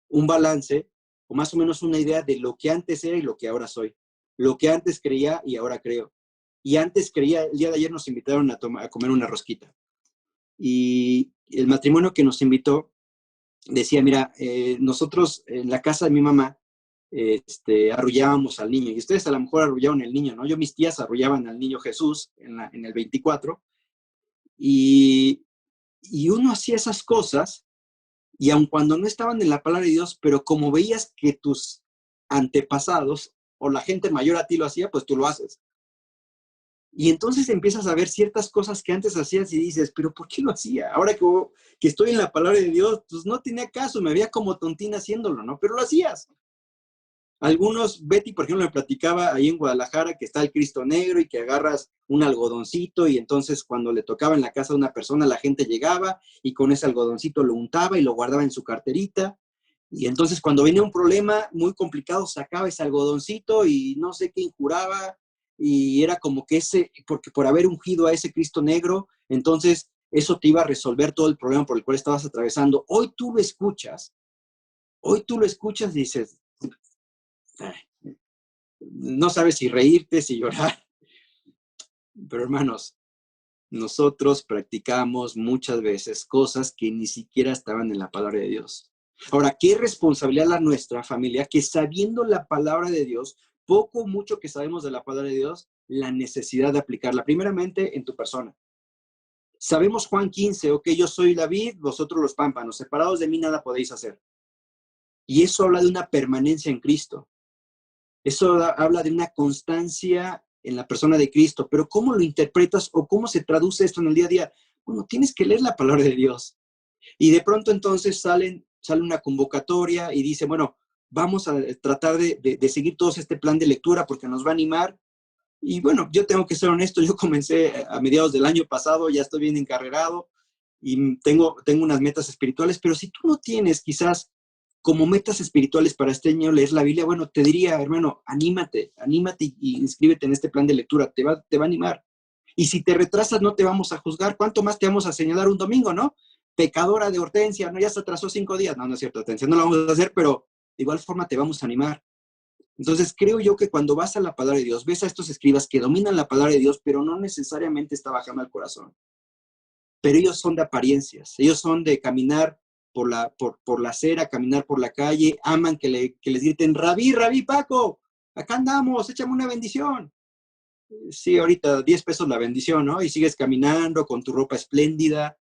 un balance o más o menos una idea de lo que antes era y lo que ahora soy. Lo que antes creía y ahora creo. Y antes creía, el día de ayer nos invitaron a comer una rosquita. Y el matrimonio que nos invitó decía, mira, nosotros en la casa de mi mamá arrullábamos al niño. Y ustedes a lo mejor arrullaban al niño, ¿no? Yo, mis tías arrullaban al niño Jesús en el 24. Y uno hacía esas cosas y aun cuando no estaban en la palabra de Dios, pero como veías que tus antepasados o la gente mayor a ti lo hacía, pues tú lo haces. Y entonces empiezas a ver ciertas cosas que antes hacías y dices, pero ¿por qué lo hacía? Ahora que estoy en la palabra de Dios, pues no tenía caso, me veía como tontina haciéndolo, ¿no? Pero lo hacías. Algunos, Betty, por ejemplo, me platicaba ahí en Guadalajara que está el Cristo Negro y que agarras un algodoncito y entonces cuando le tocaba en la casa de una persona, la gente llegaba y con ese algodoncito lo untaba y lo guardaba en su carterita. Y entonces cuando venía un problema muy complicado, sacaba ese algodoncito y no sé qué incuraba y era como que porque por haber ungido a ese Cristo Negro, entonces eso te iba a resolver todo el problema por el cual estabas atravesando. Hoy tú lo escuchas y dices, no sabes si reírte, si llorar. Pero hermanos, nosotros practicamos muchas veces cosas que ni siquiera estaban en la palabra de Dios. Ahora, ¿qué responsabilidad la nuestra familia que sabiendo la palabra de Dios, poco o mucho que sabemos de la palabra de Dios, la necesidad de aplicarla? Primeramente, en tu persona. Sabemos Juan 15, ok, yo soy la vid, vosotros los pámpanos, separados de mí nada podéis hacer. Y eso habla de una permanencia en Cristo. Eso habla de una constancia en la persona de Cristo, pero ¿cómo lo interpretas o cómo se traduce esto en el día a día? Bueno, tienes que leer la palabra de Dios. Y de pronto entonces sale una convocatoria y dice, bueno, vamos a tratar de seguir todos este plan de lectura porque nos va a animar. Y bueno, yo tengo que ser honesto, yo comencé a mediados del año pasado, ya estoy bien encarrerado y tengo unas metas espirituales, pero si tú no tienes quizás como metas espirituales para este año leer la Biblia, bueno, te diría, hermano, anímate y inscríbete en este plan de lectura, te va a animar. Y si te retrasas, no te vamos a juzgar. ¿Cuánto más te vamos a señalar un domingo, no? Pecadora de Hortensia, no, ya se atrasó 5 días. No, no es cierto, Hortensia, no lo vamos a hacer, pero de igual forma te vamos a animar. Entonces, creo yo que cuando vas a la palabra de Dios, ves a estos escribas que dominan la palabra de Dios, pero no necesariamente está bajando al corazón. Pero ellos son de apariencias, ellos son de caminar por la acera, caminar por la calle, aman que les griten, Rabí, Rabí, Paco, acá andamos, échame una bendición. Sí, ahorita 10 pesos la bendición, ¿no? Y sigues caminando con tu ropa espléndida.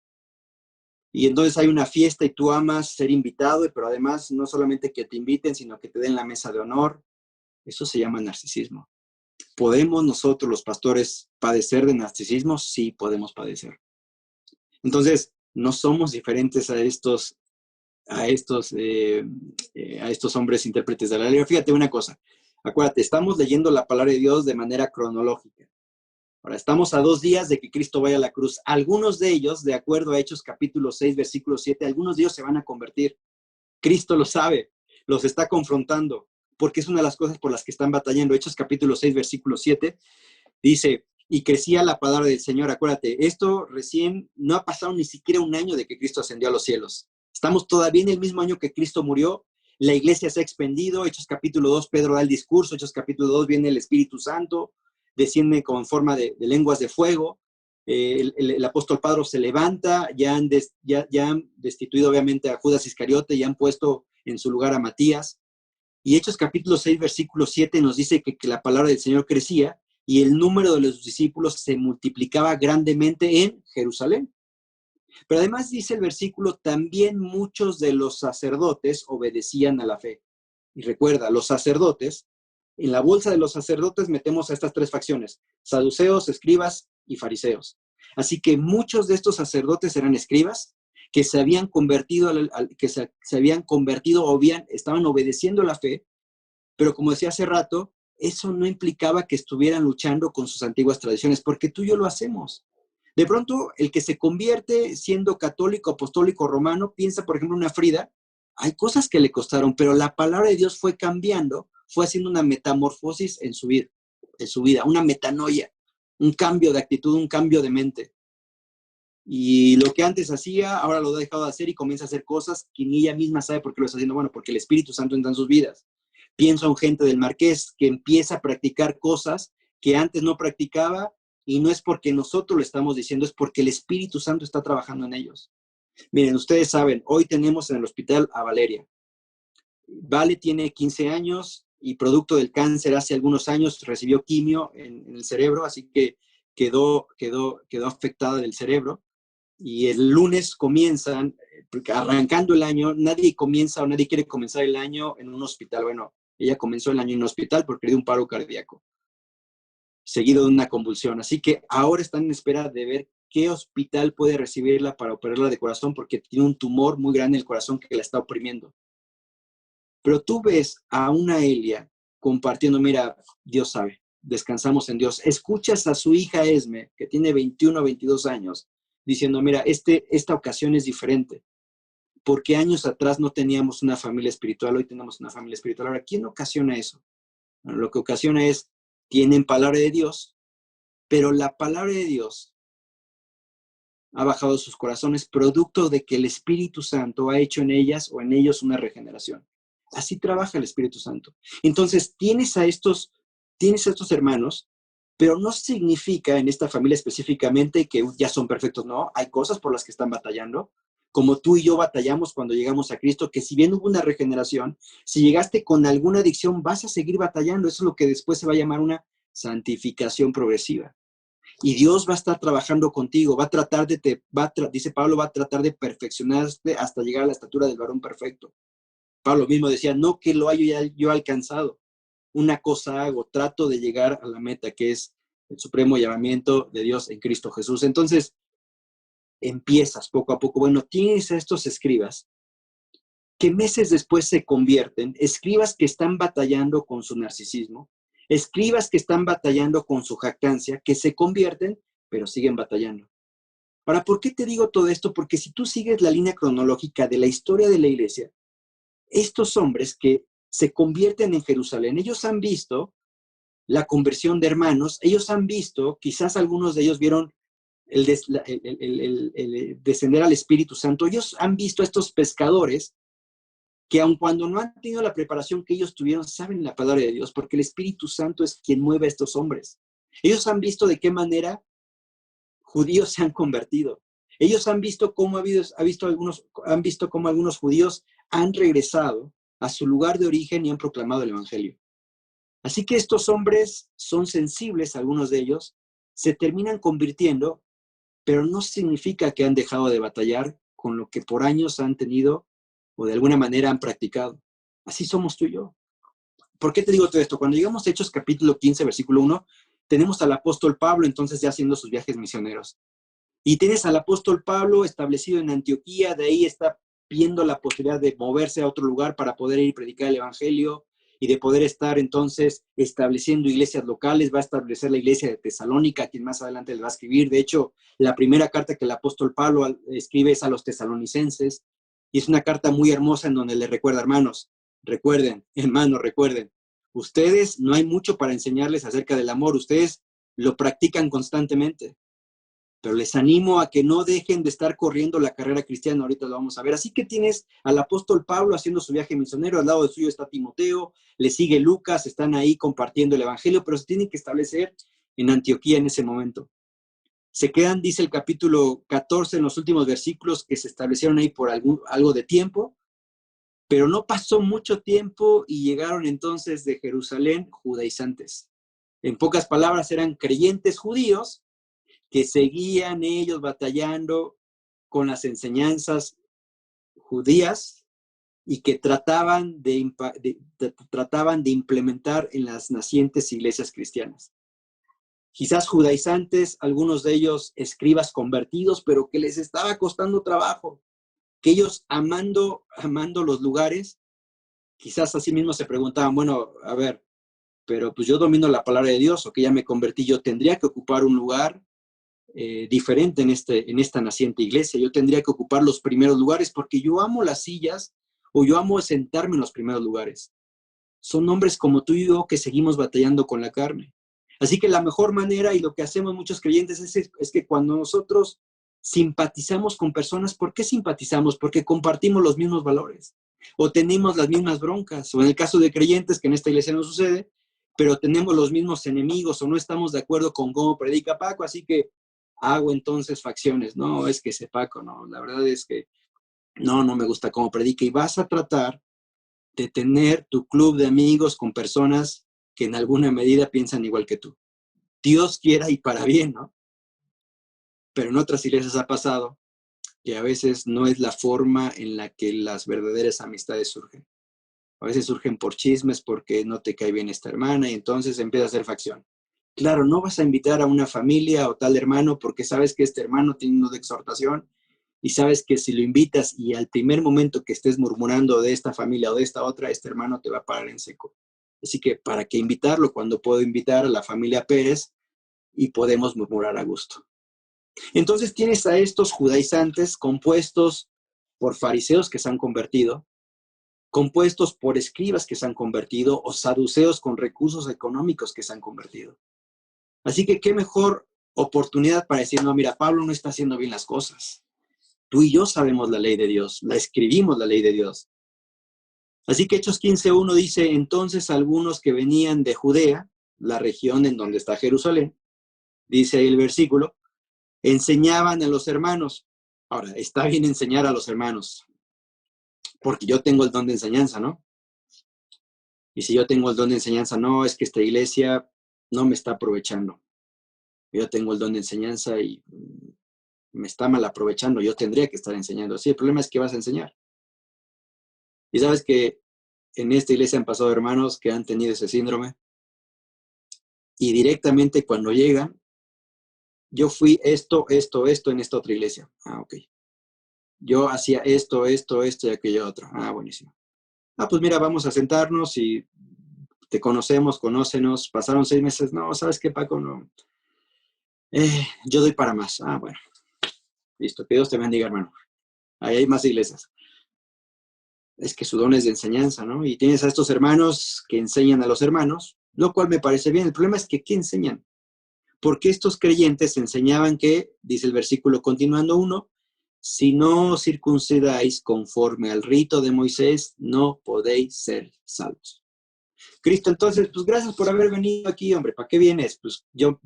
Y entonces hay una fiesta y tú amas ser invitado, pero además no solamente que te inviten, sino que te den la mesa de honor. Eso se llama narcisismo. ¿Podemos nosotros, los pastores, padecer de narcisismo? Sí, podemos padecer. Entonces, no somos diferentes a estos hombres intérpretes de la ley. Fíjate una cosa, acuérdate, estamos leyendo la palabra de Dios de manera cronológica. Ahora, estamos a 2 días de que Cristo vaya a la cruz. Algunos de ellos, de acuerdo a Hechos capítulo 6, versículo 7, algunos de ellos se van a convertir. Cristo lo sabe, los está confrontando, porque es una de las cosas por las que están batallando. Hechos capítulo 6, versículo 7, dice, y crecía la palabra del Señor. Acuérdate, esto recién no ha pasado ni siquiera un año de que Cristo ascendió a los cielos. Estamos todavía en el mismo año que Cristo murió. La iglesia se ha expandido. Hechos capítulo 2, Pedro da el discurso. Hechos capítulo 2 viene el Espíritu Santo, desciende con forma de lenguas de fuego. El apóstol Pablo se levanta, ya han destituido obviamente a Judas Iscariote y han puesto en su lugar a Matías. Y Hechos capítulo 6, versículo 7 nos dice que la palabra del Señor crecía y el número de los discípulos se multiplicaba grandemente en Jerusalén. Pero además dice el versículo, también muchos de los sacerdotes obedecían a la fe. Y recuerda, los sacerdotes, en la bolsa de los sacerdotes metemos a estas 3 facciones, saduceos, escribas y fariseos. Así que muchos de estos sacerdotes eran escribas que se habían convertido, o bien estaban obedeciendo la fe, pero como decía hace rato, eso no implicaba que estuvieran luchando con sus antiguas tradiciones, porque tú y yo lo hacemos. De pronto, el que se convierte siendo católico, apostólico, romano, piensa, por ejemplo, una Frida, hay cosas que le costaron, pero la palabra de Dios fue cambiando, fue haciendo una metamorfosis en su vida, una metanoia, un cambio de actitud, un cambio de mente. Y lo que antes hacía, ahora lo ha dejado de hacer y comienza a hacer cosas que ni ella misma sabe por qué lo está haciendo. Bueno, porque el Espíritu Santo entra en sus vidas. Pienso en gente del Marqués que empieza a practicar cosas que antes no practicaba, y no es porque nosotros lo estamos diciendo, es porque el Espíritu Santo está trabajando en ellos. Miren, ustedes saben, hoy tenemos en el hospital a Valeria. Vale tiene 15 años y producto del cáncer hace algunos años recibió quimio en el cerebro, así que quedó afectada del cerebro. Y el lunes comienzan, arrancando el año, nadie quiere comenzar el año en un hospital. Bueno, ella comenzó el año en un hospital porque le dio un paro cardíaco, seguido de una convulsión. Así que ahora están en espera de ver qué hospital puede recibirla para operarla de corazón, porque tiene un tumor muy grande en el corazón que la está oprimiendo. Pero tú ves a una Elia compartiendo, mira, Dios sabe, descansamos en Dios. Escuchas a su hija Esme, que tiene 21 o 22 años, diciendo, mira, esta ocasión es diferente, porque años atrás no teníamos una familia espiritual, hoy tenemos una familia espiritual. Ahora, ¿quién ocasiona eso? Bueno, lo que ocasiona es, tienen palabra de Dios, pero la palabra de Dios ha bajado a sus corazones producto de que el Espíritu Santo ha hecho en ellas o en ellos una regeneración. Así trabaja el Espíritu Santo. Entonces, tienes a estos hermanos, pero no significa en esta familia específicamente que ya son perfectos, no. Hay cosas por las que están batallando, como tú y yo batallamos cuando llegamos a Cristo, que si bien hubo una regeneración, si llegaste con alguna adicción, vas a seguir batallando. Eso es lo que después se va a llamar una santificación progresiva. Y Dios va a estar trabajando contigo, dice Pablo, va a tratar de perfeccionarte hasta llegar a la estatura del varón perfecto. Pablo mismo decía, no que lo haya yo alcanzado, una cosa hago, trato de llegar a la meta, que es el supremo llamamiento de Dios en Cristo Jesús. Entonces, empiezas poco a poco. Bueno, tienes a estos escribas que meses después se convierten, escribas que están batallando con su narcisismo, escribas que están batallando con su jactancia, que se convierten, pero siguen batallando. Ahora, ¿por qué te digo todo esto? Porque si tú sigues la línea cronológica de la historia de la iglesia, estos hombres que se convierten en Jerusalén, ellos han visto la conversión de hermanos, ellos han visto, quizás algunos de ellos vieron el descender al Espíritu Santo, ellos han visto a estos pescadores que aun cuando no han tenido la preparación que ellos tuvieron, saben la palabra de Dios, porque el Espíritu Santo es quien mueve a estos hombres. Ellos han visto de qué manera judíos se han convertido. Ellos han visto cómo cómo algunos judíos han regresado a su lugar de origen y han proclamado el Evangelio. Así que estos hombres son sensibles, algunos de ellos, se terminan convirtiendo, pero no significa que han dejado de batallar con lo que por años han tenido o de alguna manera han practicado. Así somos tú y yo. ¿Por qué te digo todo esto? Cuando llegamos a Hechos capítulo 15, versículo 1, tenemos al apóstol Pablo entonces ya haciendo sus viajes misioneros. Y tienes al apóstol Pablo establecido en Antioquía, de ahí está viendo la posibilidad de moverse a otro lugar para poder ir a predicar el Evangelio. y de poder estar entonces estableciendo iglesias locales. Va a establecer la iglesia de Tesalónica, quien más adelante le va a escribir. De hecho, la primera carta que el apóstol Pablo escribe es a los tesalonicenses, y es una carta muy hermosa en donde le recuerda, hermanos, recuerden, ustedes no hay mucho para enseñarles acerca del amor, ustedes lo practican constantemente, pero les animo a que no dejen de estar corriendo la carrera cristiana. Ahorita lo vamos a ver. Así que tienes al apóstol Pablo haciendo su viaje misionero, al lado de suyo está Timoteo, le sigue Lucas, están ahí compartiendo el evangelio, pero se tienen que establecer en Antioquía en ese momento. Se quedan, dice el capítulo 14, en los últimos versículos, que se establecieron ahí por algo de tiempo, pero no pasó mucho tiempo y llegaron entonces de Jerusalén judaizantes. En pocas palabras, eran creyentes judíos que seguían ellos batallando con las enseñanzas judías y que trataban de implementar en las nacientes iglesias cristianas. Quizás judaizantes, algunos de ellos escribas convertidos, pero que les estaba costando trabajo, que ellos amando los lugares, quizás así mismo se preguntaban, bueno, a ver, pero pues yo domino la palabra de Dios, o que ya me convertí, yo tendría que ocupar un lugar diferente en esta naciente iglesia. Yo tendría que ocupar los primeros lugares porque yo amo las sillas, o yo amo sentarme en los primeros lugares. Son hombres como tú y yo que seguimos batallando con la carne. Así que la mejor manera, y lo que hacemos muchos creyentes, es que cuando nosotros simpatizamos con personas, ¿por qué simpatizamos? Porque compartimos los mismos valores, o tenemos las mismas broncas, o en el caso de creyentes, que en esta iglesia no sucede, pero tenemos los mismos enemigos, o no estamos de acuerdo con cómo predica Paco, así que hago entonces facciones. No, es que ese Paco, no, la verdad es que no me gusta cómo predica, y vas a tratar de tener tu club de amigos con personas que en alguna medida piensan igual que tú. Dios quiera y para bien, ¿no? Pero en otras iglesias ha pasado que a veces no es la forma en la que las verdaderas amistades surgen. A veces surgen por chismes, porque no te cae bien esta hermana, y entonces empieza a hacer facción. Claro, no vas a invitar a una familia o tal hermano porque sabes que este hermano tiene uno de exhortación, y sabes que si lo invitas y al primer momento que estés murmurando de esta familia o de esta otra, este hermano te va a parar en seco. Así que, ¿para qué invitarlo cuando puedo invitar a la familia Pérez y podemos murmurar a gusto? Entonces tienes a estos judaizantes compuestos por fariseos que se han convertido, compuestos por escribas que se han convertido, o saduceos con recursos económicos que se han convertido. Así que qué mejor oportunidad para decir, no, mira, Pablo no está haciendo bien las cosas. Tú y yo sabemos la ley de Dios, la escribimos la ley de Dios. Así que Hechos 15:1 dice, entonces algunos que venían de Judea, la región en donde está Jerusalén, dice ahí el versículo, enseñaban a los hermanos. Ahora, está bien enseñar a los hermanos, porque yo tengo el don de enseñanza, ¿no? Y si yo tengo el don de enseñanza, no, es que esta iglesia no me está aprovechando. Yo tengo el don de enseñanza y me está mal aprovechando, yo tendría que estar enseñando. Sí, el problema es que vas a enseñar. Y sabes que en esta iglesia han pasado hermanos que han tenido ese síndrome, y directamente cuando llegan, yo fui esto en esta otra iglesia. Ah, ok. Yo hacía esto y aquello otro. Ah, buenísimo. Ah, pues mira, vamos a sentarnos y te conócenos. Pasaron 6 meses. No, ¿sabes qué, Paco? No. Yo doy para más. Ah, bueno. Listo. Que Dios te bendiga, hermano. Ahí hay más iglesias. Es que su don es de enseñanza, ¿no? Y tienes a estos hermanos que enseñan a los hermanos, lo cual me parece bien. El problema es que, ¿qué enseñan? Porque estos creyentes enseñaban que, dice el versículo continuando 1, si no circuncidáis conforme al rito de Moisés, no podéis ser salvos. Cristo, entonces, pues gracias por haber venido aquí, hombre. ¿Para qué vienes? Pues yo,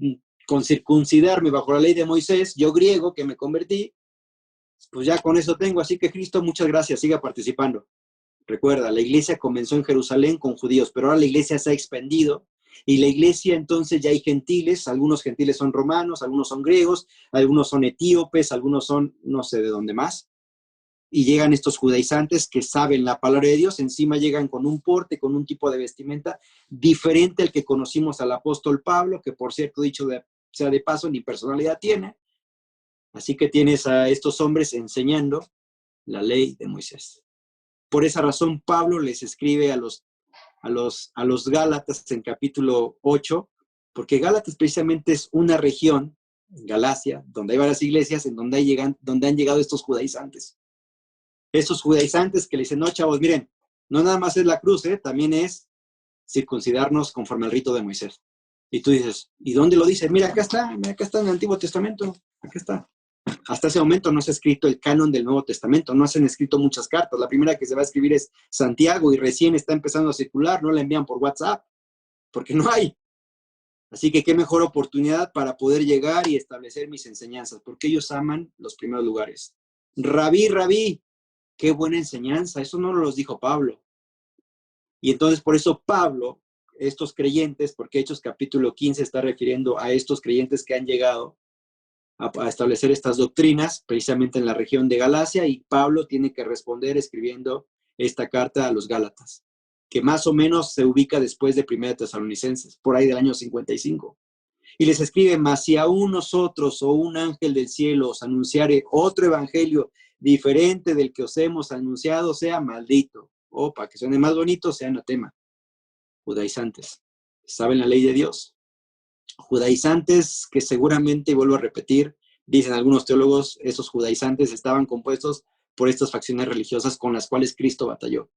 con circuncidarme bajo la ley de Moisés, yo griego que me convertí, pues ya con eso tengo. Así que Cristo, muchas gracias, siga participando. Recuerda, la iglesia comenzó en Jerusalén con judíos, pero ahora la iglesia se ha expandido, y la iglesia entonces ya hay gentiles. Algunos gentiles son romanos, algunos son griegos, algunos son etíopes, algunos son no sé de dónde más. Y llegan estos judaizantes que saben la palabra de Dios, encima llegan con un porte, con un tipo de vestimenta diferente al que conocimos al apóstol Pablo, que por cierto, dicho sea de paso, ni personalidad tiene. Así que tienes a estos hombres enseñando la ley de Moisés. Por esa razón, Pablo les escribe a los a los Gálatas en capítulo 8, porque Gálatas precisamente es una región, Galacia, donde hay varias iglesias, en donde han llegado estos judaizantes. Estos judaizantes que le dicen, no, chavos, miren, no nada más es la cruz, también es circuncidarnos conforme al rito de Moisés. Y tú dices, ¿y dónde lo dice? Mira, acá está en el Antiguo Testamento, acá está. Hasta ese momento no se ha escrito el canon del Nuevo Testamento, no se han escrito muchas cartas. La primera que se va a escribir es Santiago y recién está empezando a circular, no la envían por WhatsApp, porque no hay. Así que qué mejor oportunidad para poder llegar y establecer mis enseñanzas, porque ellos aman los primeros lugares. Rabí, qué buena enseñanza, eso no nos dijo Pablo. Y entonces por eso Pablo, estos creyentes, porque Hechos capítulo 15 está refiriendo a estos creyentes que han llegado a establecer estas doctrinas, precisamente en la región de Galacia, y Pablo tiene que responder escribiendo esta carta a los Gálatas, que más o menos se ubica después de 1 Tesalonicenses, por ahí del año 55. Y les escribe, mas si aún nosotros o un ángel del cielo os anunciare otro evangelio diferente del que os hemos anunciado, sea maldito. O para que suene más bonito, sea anatema. Judaizantes. ¿Saben la ley de Dios? Judaizantes que seguramente, y vuelvo a repetir, dicen algunos teólogos, esos judaizantes estaban compuestos por estas facciones religiosas con las cuales Cristo batalló.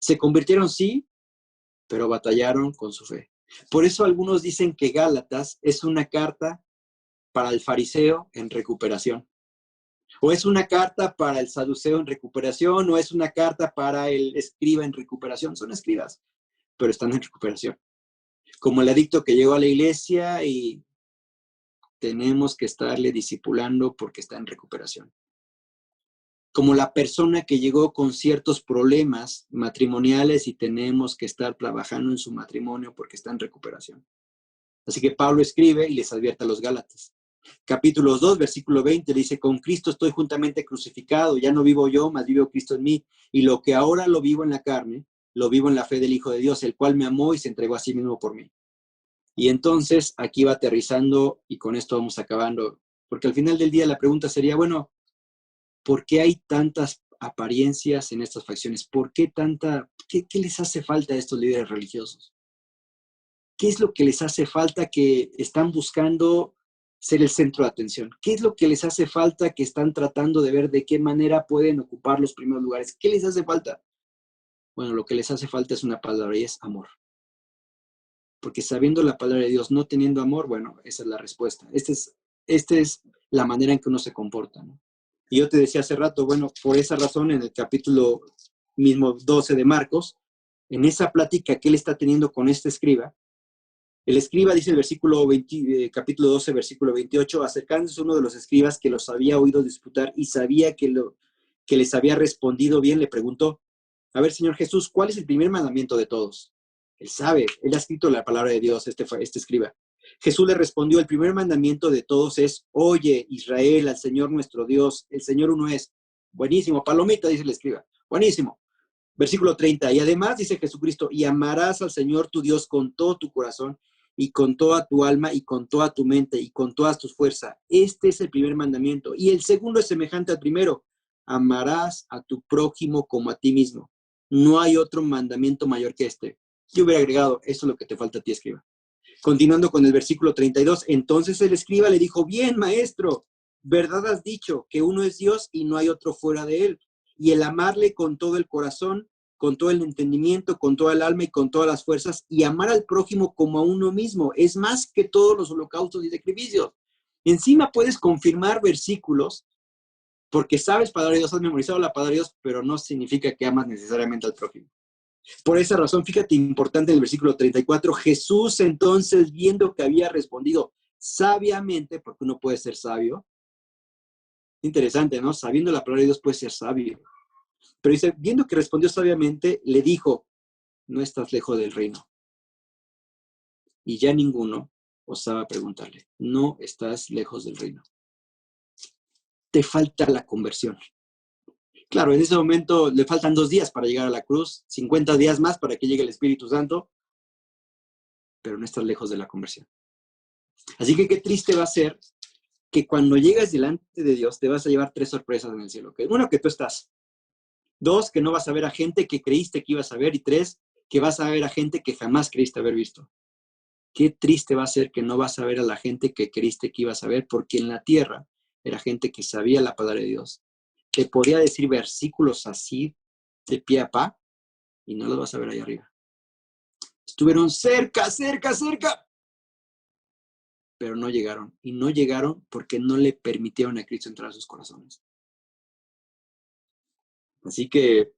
Se convirtieron, sí, pero batallaron con su fe. Por eso algunos dicen que Gálatas es una carta para el fariseo en recuperación. O es una carta para el saduceo en recuperación, o es una carta para el escriba en recuperación. Son escribas, pero están en recuperación. Como el adicto que llegó a la iglesia y tenemos que estarle discipulando porque está en recuperación. Como la persona que llegó con ciertos problemas matrimoniales y tenemos que estar trabajando en su matrimonio porque está en recuperación. Así que Pablo escribe y les advierte a los Gálatas. Capítulo 2, versículo 20, le dice, con Cristo estoy juntamente crucificado, ya no vivo yo, mas vive Cristo en mí, y lo que ahora lo vivo en la carne, lo vivo en la fe del Hijo de Dios, el cual me amó y se entregó a sí mismo por mí. Y entonces aquí va aterrizando y con esto vamos acabando, porque al final del día la pregunta sería, bueno, ¿por qué hay tantas apariencias en estas facciones? ¿Por qué qué les hace falta a estos líderes religiosos? ¿Qué es lo que les hace falta que están buscando ser el centro de atención? ¿Qué es lo que les hace falta que están tratando de ver de qué manera pueden ocupar los primeros lugares? ¿Qué les hace falta? Bueno, lo que les hace falta es una palabra y es amor. Porque sabiendo la palabra de Dios, no teniendo amor, bueno, esa es la respuesta. Esta es la manera en que uno se comporta, ¿no? Y yo te decía hace rato, bueno, por esa razón, en el capítulo mismo 12 de Marcos, en esa plática que él está teniendo con este escriba, el escriba dice el versículo 20, capítulo 12, versículo 28, acercándose uno de los escribas que los había oído disputar y sabía que les había respondido bien, le preguntó, a ver, Señor Jesús, ¿cuál es el primer mandamiento de todos? Él sabe, él ha escrito la palabra de Dios, este escriba. Jesús le respondió, el primer mandamiento de todos es, oye, Israel, al Señor nuestro Dios, el Señor uno es. Buenísimo, palomita, dice el escriba. Buenísimo. Versículo 30, y además dice Jesucristo, y amarás al Señor tu Dios con todo tu corazón, y con toda tu alma, y con toda tu mente, y con todas tus fuerzas. Este es el primer mandamiento. Y el segundo es semejante al primero, amarás a tu prójimo como a ti mismo. No hay otro mandamiento mayor que este. Yo hubiera agregado, eso es lo que te falta a ti, escriba. Continuando con el versículo 32, entonces el escriba le dijo, bien, maestro, verdad has dicho, que uno es Dios y no hay otro fuera de él. Y el amarle con todo el corazón, con todo el entendimiento, con toda el alma y con todas las fuerzas, y amar al prójimo como a uno mismo, es más que todos los holocaustos y sacrificios. Encima puedes confirmar versículos, porque sabes palabra de Dios, has memorizado la palabra de Dios, pero no significa que amas necesariamente al prójimo. Por esa razón, fíjate, importante el versículo 34, Jesús entonces, viendo que había respondido sabiamente, porque uno puede ser sabio, interesante, ¿no? Sabiendo la palabra de Dios puede ser sabio. Pero dice, viendo que respondió sabiamente, le dijo, no estás lejos del reino. Y ya ninguno osaba preguntarle, no estás lejos del reino. Te falta la conversión. Claro, en ese momento le faltan 2 días para llegar a la cruz, 50 días más para que llegue el Espíritu Santo, pero no estás lejos de la conversión. Así que qué triste va a ser que cuando llegas delante de Dios te vas a llevar 3 sorpresas en el cielo. Uno, que tú estás. 2, que no vas a ver a gente que creíste que ibas a ver. Y 3, que vas a ver a gente que jamás creíste haber visto. Qué triste va a ser que no vas a ver a la gente que creíste que ibas a ver, porque en la tierra era gente que sabía la palabra de Dios. Te podía decir versículos así, de pie a pa, y no los vas a ver ahí arriba. Estuvieron cerca, cerca, cerca, pero no llegaron. Y no llegaron porque no le permitieron a Cristo entrar a sus corazones. Así que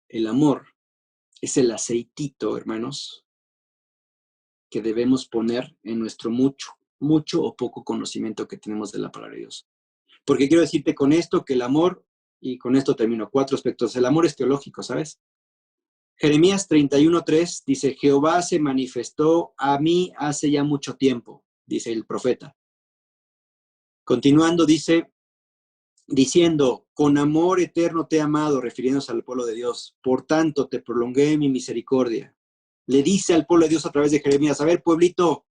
el amor es el aceitito, hermanos, que debemos poner en nuestro mucho o poco conocimiento que tenemos de la palabra de Dios. Porque quiero decirte con esto que el amor, y con esto termino, 4 aspectos. El amor es teológico, ¿sabes? Jeremías 31:3 dice, Jehová se manifestó a mí hace ya mucho tiempo, dice el profeta. Continuando dice, diciendo, con amor eterno te he amado, refiriéndose al pueblo de Dios. Por tanto, te prolongué mi misericordia. Le dice al pueblo de Dios a través de Jeremías, a ver, pueblito,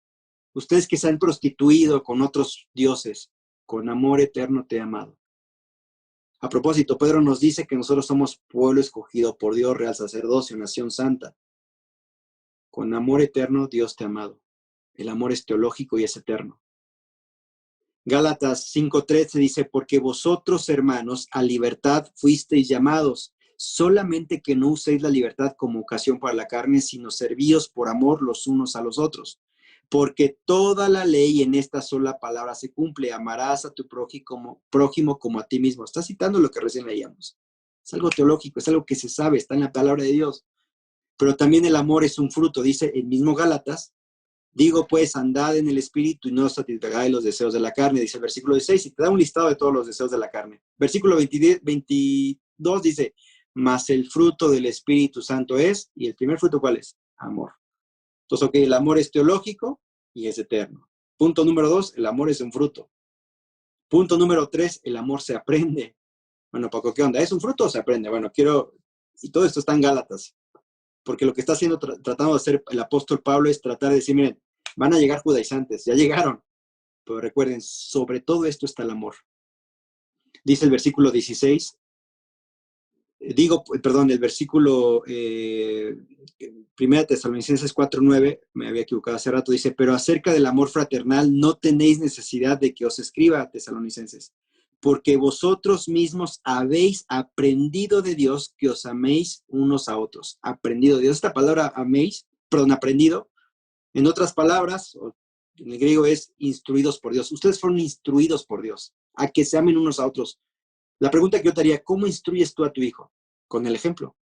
ustedes que se han prostituido con otros dioses, con amor eterno te he amado. A propósito, Pedro nos dice que nosotros somos pueblo escogido por Dios, real sacerdocio, nación santa. Con amor eterno Dios te ha amado. El amor es teológico y es eterno. Gálatas 5:13 dice, porque vosotros, hermanos, a libertad fuisteis llamados, solamente que no uséis la libertad como ocasión para la carne, sino servíos por amor los unos a los otros. Porque toda la ley en esta sola palabra se cumple, amarás a tu prójimo como a ti mismo. Está citando lo que recién leíamos. Es algo teológico, es algo que se sabe, está en la palabra de Dios. Pero también el amor es un fruto, dice el mismo Gálatas. Digo pues, andad en el espíritu y no satisfagáis los deseos de la carne, dice el versículo 16, y te da un listado de todos los deseos de la carne. Versículo 22 dice, mas el fruto del Espíritu Santo es, y el primer fruto, ¿cuál es? Amor. Entonces, ok, el amor es teológico y es eterno. Punto número 2, el amor es un fruto. Punto número 3, el amor se aprende. Bueno, Paco, ¿qué onda? ¿Es un fruto o se aprende? Bueno, y todo esto está en Gálatas, porque lo que está haciendo, tratando de hacer el apóstol Pablo es tratar de decir, miren, van a llegar judaizantes, ya llegaron, pero recuerden, sobre todo esto está el amor. Dice el versículo 16, el versículo 1 Tesalonicenses 4:9, me había equivocado hace rato, dice, pero acerca del amor fraternal no tenéis necesidad de que os escriba, tesalonicenses, porque vosotros mismos habéis aprendido de Dios que os améis unos a otros. Aprendido de Dios. Esta palabra aprendido, en otras palabras, en el griego es instruidos por Dios. Ustedes fueron instruidos por Dios a que se amen unos a otros. La pregunta que yo te haría, ¿cómo instruyes tú a tu hijo? Con el ejemplo.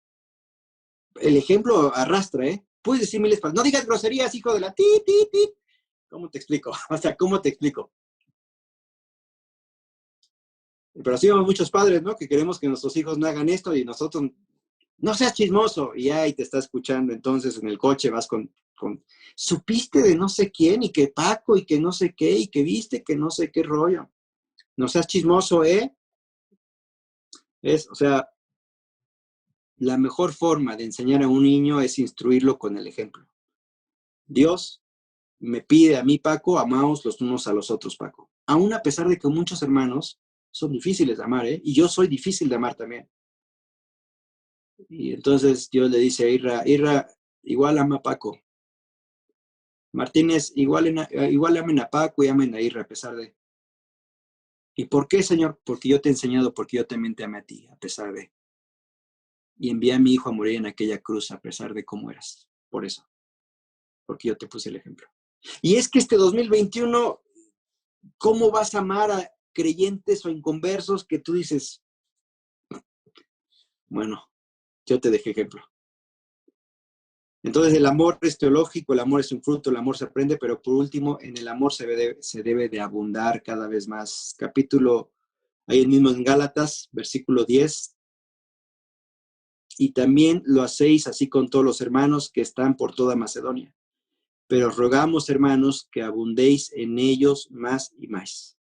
El ejemplo arrastra, ¿eh? Puedes decir miles palabras. No digas groserías, hijo de la ti. ¿Cómo te explico? O sea, ¿cómo te explico? Pero así vemos muchos padres, ¿no? Que queremos que nuestros hijos no hagan esto y nosotros, no seas chismoso. Y ahí te está escuchando. Entonces en el coche vas con, supiste de no sé quién y que Paco y que no sé qué y que viste que no sé qué rollo. No seas chismoso, ¿eh? O sea, la mejor forma de enseñar a un niño es instruirlo con el ejemplo. Dios me pide a mí, Paco, amaos los unos a los otros, Paco. Aún a pesar de que muchos hermanos son difíciles de amar, ¿eh? Y yo soy difícil de amar también. Y entonces Dios le dice a Irra, igual ama a Paco. Martínez, igual amen a Paco y amen a Irra a pesar de. ¿Y por qué, Señor? Porque yo te he enseñado, porque yo también te amé a ti, a pesar de. Y envié a mi hijo a morir en aquella cruz, a pesar de cómo eras. Por eso. Porque yo te puse el ejemplo. Y es que este 2021, ¿cómo vas a amar a creyentes o inconversos que tú dices, bueno, yo te dejé ejemplo? Entonces el amor es teológico, el amor es un fruto, el amor se aprende, pero por último, en el amor se debe de abundar cada vez más. Capítulo, ahí mismo en Gálatas, versículo 10. Y también lo hacéis así con todos los hermanos que están por toda Macedonia. Pero rogamos, hermanos, que abundéis en ellos más y más.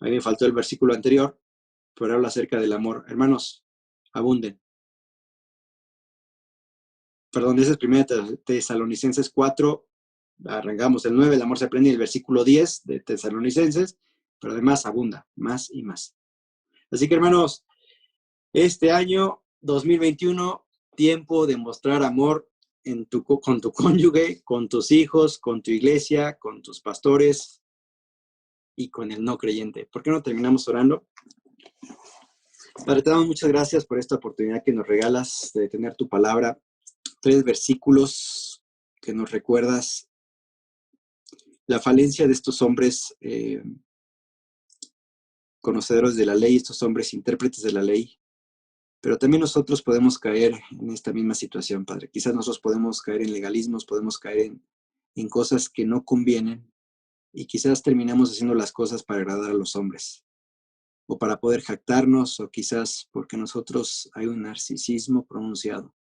A mí me faltó el versículo anterior, pero habla acerca del amor. Hermanos, abunden. Perdón, ese es 1 Tesalonicenses 4, arrancamos el 9, el amor se aprende, y el versículo 10 de Tesalonicenses, pero además abunda, más y más. Así que, hermanos, este año 2021, tiempo de mostrar amor con tu cónyuge, con tus hijos, con tu iglesia, con tus pastores y con el no creyente. ¿Por qué no terminamos orando? Padre, te damos muchas gracias por esta oportunidad que nos regalas de tener tu palabra. 3 versículos que nos recuerdas la falencia de estos hombres conocedores de la ley, estos hombres intérpretes de la ley. Pero también nosotros podemos caer en esta misma situación, Padre. Quizás nosotros podemos caer en legalismos, podemos caer en cosas que no convienen y quizás terminamos haciendo las cosas para agradar a los hombres o para poder jactarnos o quizás porque nosotros hay un narcisismo pronunciado.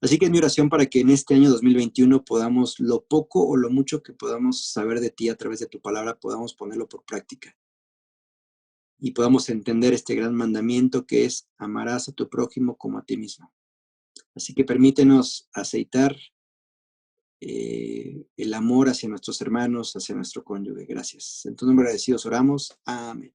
Así que es mi oración para que en este año 2021 podamos, lo poco o lo mucho que podamos saber de ti a través de tu palabra, podamos ponerlo por práctica. Y podamos entender este gran mandamiento que es amarás a tu prójimo como a ti mismo. Así que permítenos aceitar el amor hacia nuestros hermanos, hacia nuestro cónyuge. Gracias. En tu nombre agradecidos oramos. Amén.